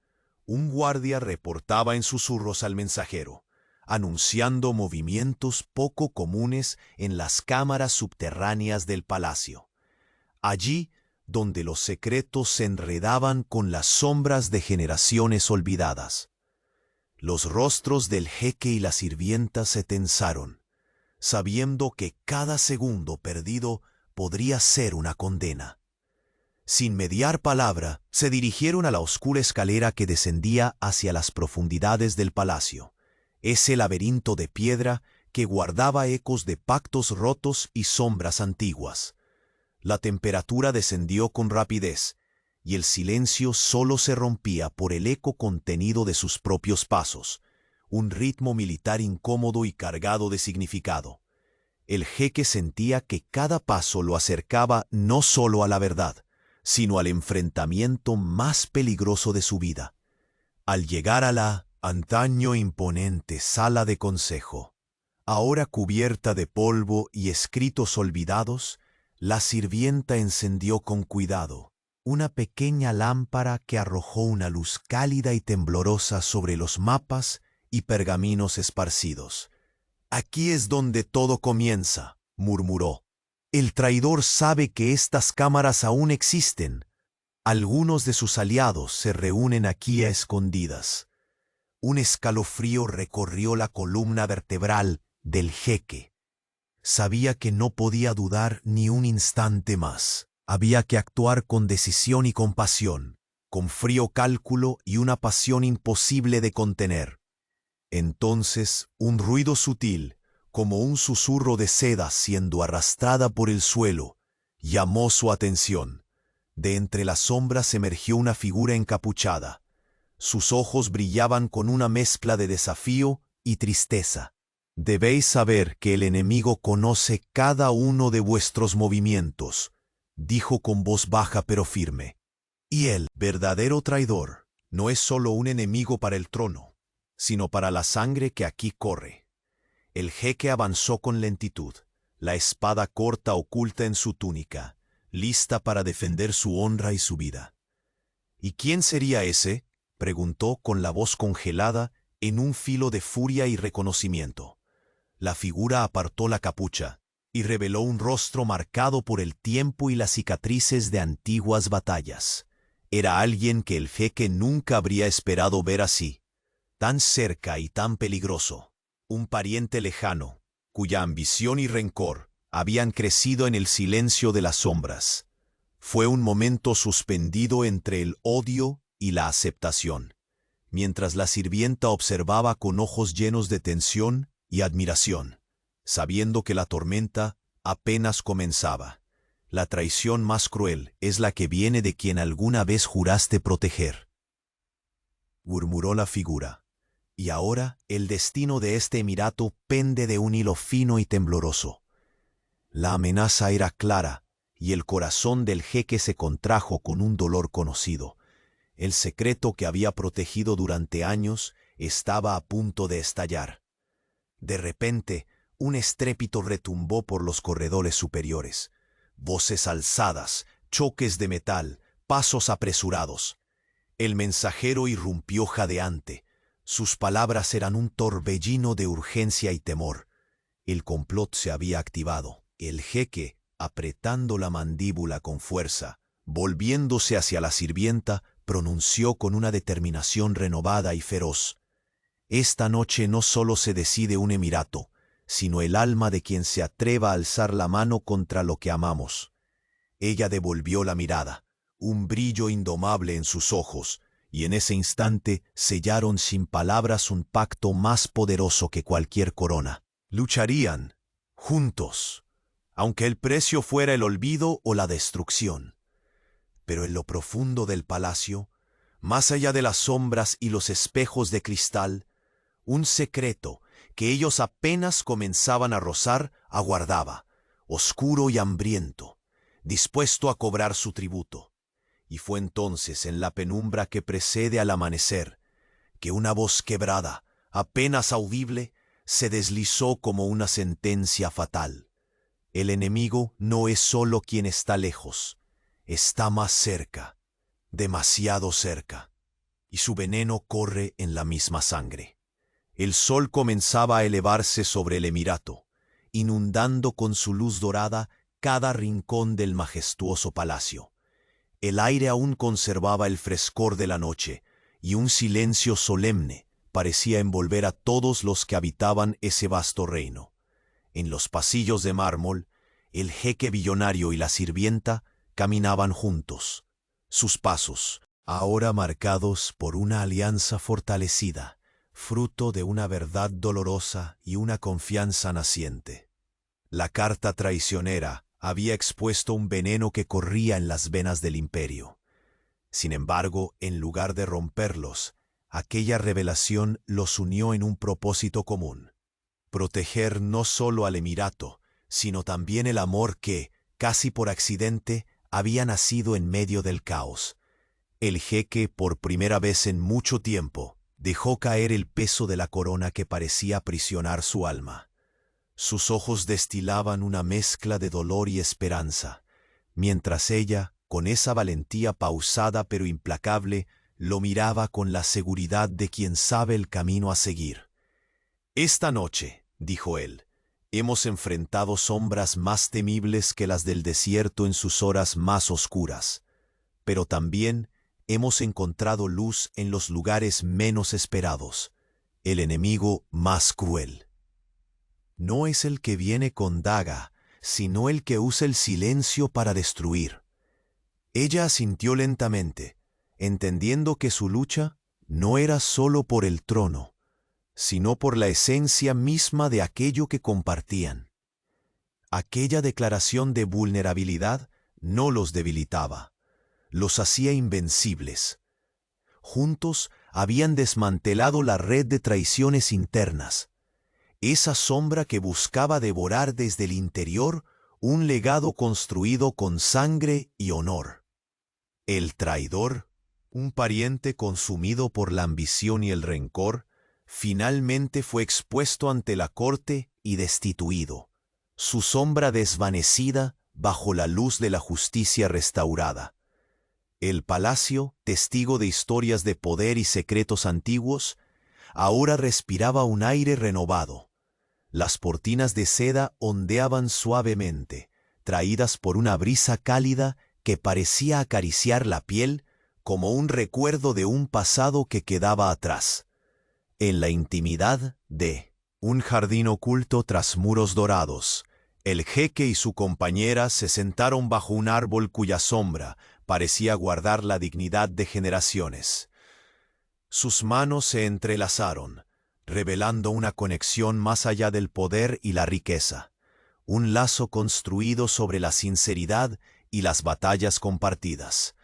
Un guardia reportaba en susurros al mensajero, anunciando movimientos poco comunes en las cámaras subterráneas del palacio. Allí, donde los secretos se enredaban con las sombras de generaciones olvidadas. Los rostros del jeque y la sirvienta se tensaron, sabiendo que cada segundo perdido podría ser una condena. Sin mediar palabra, se dirigieron a la oscura escalera que descendía hacia las profundidades del palacio, ese laberinto de piedra que guardaba ecos de pactos rotos y sombras antiguas. La temperatura descendió con rapidez, y el silencio solo se rompía por el eco contenido de sus propios pasos, un ritmo militar incómodo y cargado de significado. El jeque sentía que cada paso lo acercaba no solo a la verdad, sino al enfrentamiento más peligroso de su vida. Al llegar a la antaño imponente sala de consejo, ahora cubierta de polvo y escritos olvidados, la sirvienta encendió con cuidado una pequeña lámpara que arrojó una luz cálida y temblorosa sobre los mapas y pergaminos esparcidos. «Aquí es donde todo comienza», murmuró. «El traidor sabe que estas cámaras aún existen. Algunos de sus aliados se reúnen aquí a escondidas». Un escalofrío recorrió la columna vertebral del jeque. Sabía que no podía dudar ni un instante más. Había que actuar con decisión y compasión, con frío cálculo y una pasión imposible de contener. Entonces, un ruido sutil, como un susurro de seda siendo arrastrada por el suelo, llamó su atención. De entre las sombras emergió una figura encapuchada. Sus ojos brillaban con una mezcla de desafío y tristeza. «Debéis saber que el enemigo conoce cada uno de vuestros movimientos», dijo con voz baja pero firme. «Y el verdadero traidor no es solo un enemigo para el trono, sino para la sangre que aquí corre». El jeque avanzó con lentitud, la espada corta oculta en su túnica, lista para defender su honra y su vida. «¿Y quién sería ese?», preguntó con la voz congelada en un filo de furia y reconocimiento. La figura apartó la capucha y reveló un rostro marcado por el tiempo y las cicatrices de antiguas batallas. Era alguien que el jeque nunca habría esperado ver así, tan cerca y tan peligroso. Un pariente lejano, cuya ambición y rencor habían crecido en el silencio de las sombras. Fue un momento suspendido entre el odio y la aceptación, mientras la sirvienta observaba con ojos llenos de tensión y admiración, sabiendo que la tormenta apenas comenzaba. La traición más cruel es la que viene de quien alguna vez juraste proteger, murmuró la figura. Y ahora el destino de este emirato pende de un hilo fino y tembloroso. La amenaza era clara, y el corazón del jeque se contrajo con un dolor conocido. El secreto que había protegido durante años estaba a punto de estallar. De repente, un estrépito retumbó por los corredores superiores. Voces alzadas, choques de metal, pasos apresurados. El mensajero irrumpió jadeante. Sus palabras eran un torbellino de urgencia y temor. El complot se había activado. El jeque, apretando la mandíbula con fuerza, volviéndose hacia la sirvienta, pronunció con una determinación renovada y feroz: «Esta noche no solo se decide un emirato, sino el alma de quien se atreva a alzar la mano contra lo que amamos». Ella devolvió la mirada, un brillo indomable en sus ojos, y en ese instante sellaron sin palabras un pacto más poderoso que cualquier corona. Lucharían, juntos, aunque el precio fuera el olvido o la destrucción. Pero en lo profundo del palacio, más allá de las sombras y los espejos de cristal, un secreto que ellos apenas comenzaban a rozar aguardaba, oscuro y hambriento, dispuesto a cobrar su tributo. Y fue entonces, en la penumbra que precede al amanecer, que una voz quebrada, apenas audible, se deslizó como una sentencia fatal. El enemigo no es solo quien está lejos, está más cerca, demasiado cerca, y su veneno corre en la misma sangre. El sol comenzaba a elevarse sobre el emirato, inundando con su luz dorada cada rincón del majestuoso palacio. El aire aún conservaba el frescor de la noche, y un silencio solemne parecía envolver a todos los que habitaban ese vasto reino. En los pasillos de mármol, el jeque billonario y la sirvienta caminaban juntos. Sus pasos, ahora marcados por una alianza fortalecida, fruto de una verdad dolorosa y una confianza naciente. La carta traicionera había expuesto un veneno que corría en las venas del imperio. Sin embargo, en lugar de romperlos, aquella revelación los unió en un propósito común: proteger no solo al emirato, sino también el amor que, casi por accidente, había nacido en medio del caos. El jeque, por primera vez en mucho tiempo, dejó caer el peso de la corona que parecía aprisionar su alma. Sus ojos destilaban una mezcla de dolor y esperanza, mientras ella, con esa valentía pausada pero implacable, lo miraba con la seguridad de quien sabe el camino a seguir. «Esta noche», dijo él, «hemos enfrentado sombras más temibles que las del desierto en sus horas más oscuras, pero también hemos encontrado luz en los lugares menos esperados, el enemigo más cruel. No es el que viene con daga, sino el que usa el silencio para destruir». Ella asintió lentamente, entendiendo que su lucha no era solo por el trono, sino por la esencia misma de aquello que compartían. Aquella declaración de vulnerabilidad no los debilitaba, los hacía invencibles. Juntos habían desmantelado la red de traiciones internas, esa sombra que buscaba devorar desde el interior un legado construido con sangre y honor. El traidor, un pariente consumido por la ambición y el rencor, finalmente fue expuesto ante la corte y destituido, su sombra desvanecida bajo la luz de la justicia restaurada. El palacio, testigo de historias de poder y secretos antiguos, ahora respiraba un aire renovado. Las cortinas de seda ondeaban suavemente, traídas por una brisa cálida que parecía acariciar la piel como un recuerdo de un pasado que quedaba atrás. En la intimidad de un jardín oculto tras muros dorados, el jeque y su compañera se sentaron bajo un árbol cuya sombra parecía guardar la dignidad de generaciones. Sus manos se entrelazaron, revelando una conexión más allá del poder y la riqueza, un lazo construido sobre la sinceridad y las batallas compartidas.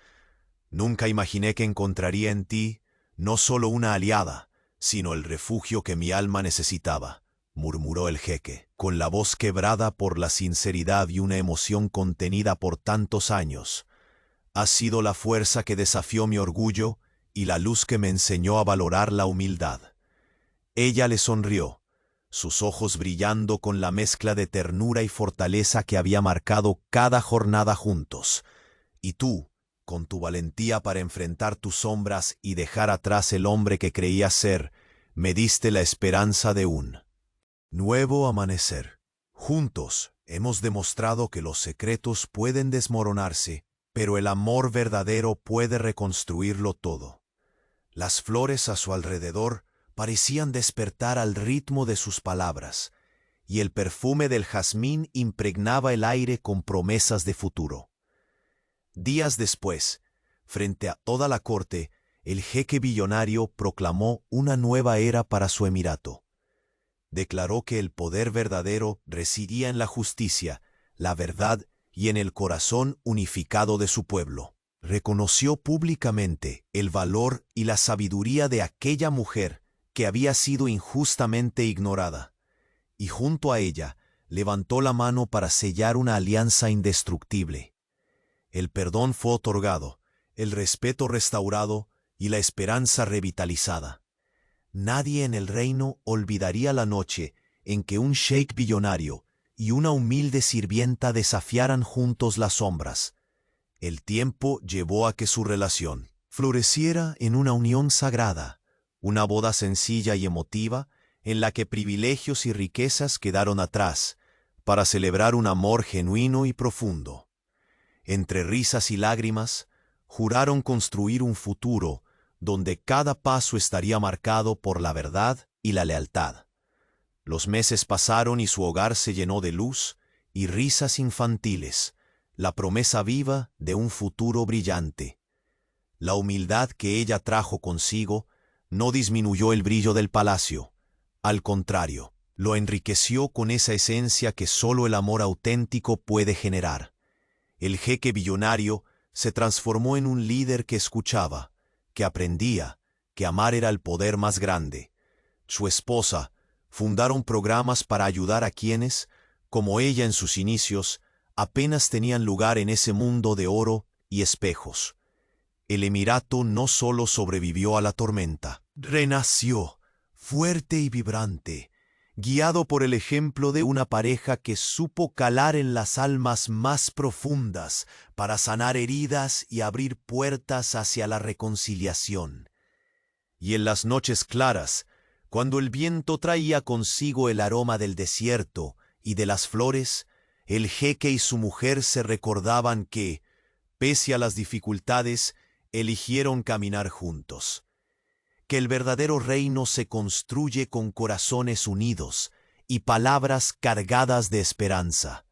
«Nunca imaginé que encontraría en ti no solo una aliada, sino el refugio que mi alma necesitaba», murmuró el jeque, con la voz quebrada por la sinceridad y una emoción contenida por tantos años. «Has sido la fuerza que desafió mi orgullo y la luz que me enseñó a valorar la humildad». Ella le sonrió, sus ojos brillando con la mezcla de ternura y fortaleza que había marcado cada jornada juntos. Y tú, con tu valentía para enfrentar tus sombras y dejar atrás el hombre que creías ser, me diste la esperanza de un nuevo amanecer. Juntos hemos demostrado que los secretos pueden desmoronarse, pero el amor verdadero puede reconstruirlo todo. Las flores a su alrededor parecían despertar al ritmo de sus palabras, y el perfume del jazmín impregnaba el aire con promesas de futuro. Días después, frente a toda la corte, el jeque billonario proclamó una nueva era para su emirato. Declaró que el poder verdadero residía en la justicia, la verdad y en el corazón unificado de su pueblo. Reconoció públicamente el valor y la sabiduría de aquella mujer que había sido injustamente ignorada, y junto a ella levantó la mano para sellar una alianza indestructible. El perdón fue otorgado, el respeto restaurado y la esperanza revitalizada. Nadie en el reino olvidaría la noche en que un sheik billonario y una humilde sirvienta desafiaran juntos las sombras. El tiempo llevó a que su relación floreciera en una unión sagrada, una boda sencilla y emotiva en la que privilegios y riquezas quedaron atrás, para celebrar un amor genuino y profundo. Entre risas y lágrimas, juraron construir un futuro donde cada paso estaría marcado por la verdad y la lealtad. Los meses pasaron y su hogar se llenó de luz y risas infantiles, la promesa viva de un futuro brillante. La humildad que ella trajo consigo no disminuyó el brillo del palacio, al contrario, lo enriqueció con esa esencia que solo el amor auténtico puede generar. El jeque billonario se transformó en un líder que escuchaba, que aprendía que amar era el poder más grande. Su esposa fundaron programas para ayudar a quienes, como ella en sus inicios, apenas tenían lugar en ese mundo de oro y espejos. El emirato no solo sobrevivió a la tormenta, renació, fuerte y vibrante, guiado por el ejemplo de una pareja que supo calar en las almas más profundas para sanar heridas y abrir puertas hacia la reconciliación. Y en las noches claras, cuando el viento traía consigo el aroma del desierto y de las flores, el jeque y su mujer se recordaban que, pese a las dificultades, eligieron caminar juntos. Que el verdadero reino se construye con corazones unidos y palabras cargadas de esperanza.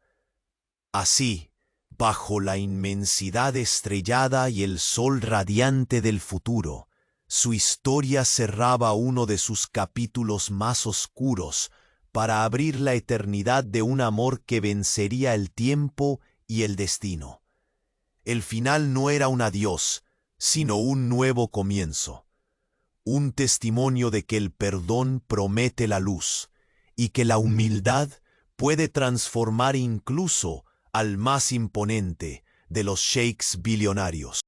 Así, bajo la inmensidad estrellada y el sol radiante del futuro, su historia cerraba uno de sus capítulos más oscuros para abrir la eternidad de un amor que vencería el tiempo y el destino. El final no era un adiós, sino un nuevo comienzo. Un testimonio de que el perdón promete la luz y que la humildad puede transformar incluso al más imponente de los sheiks billonarios.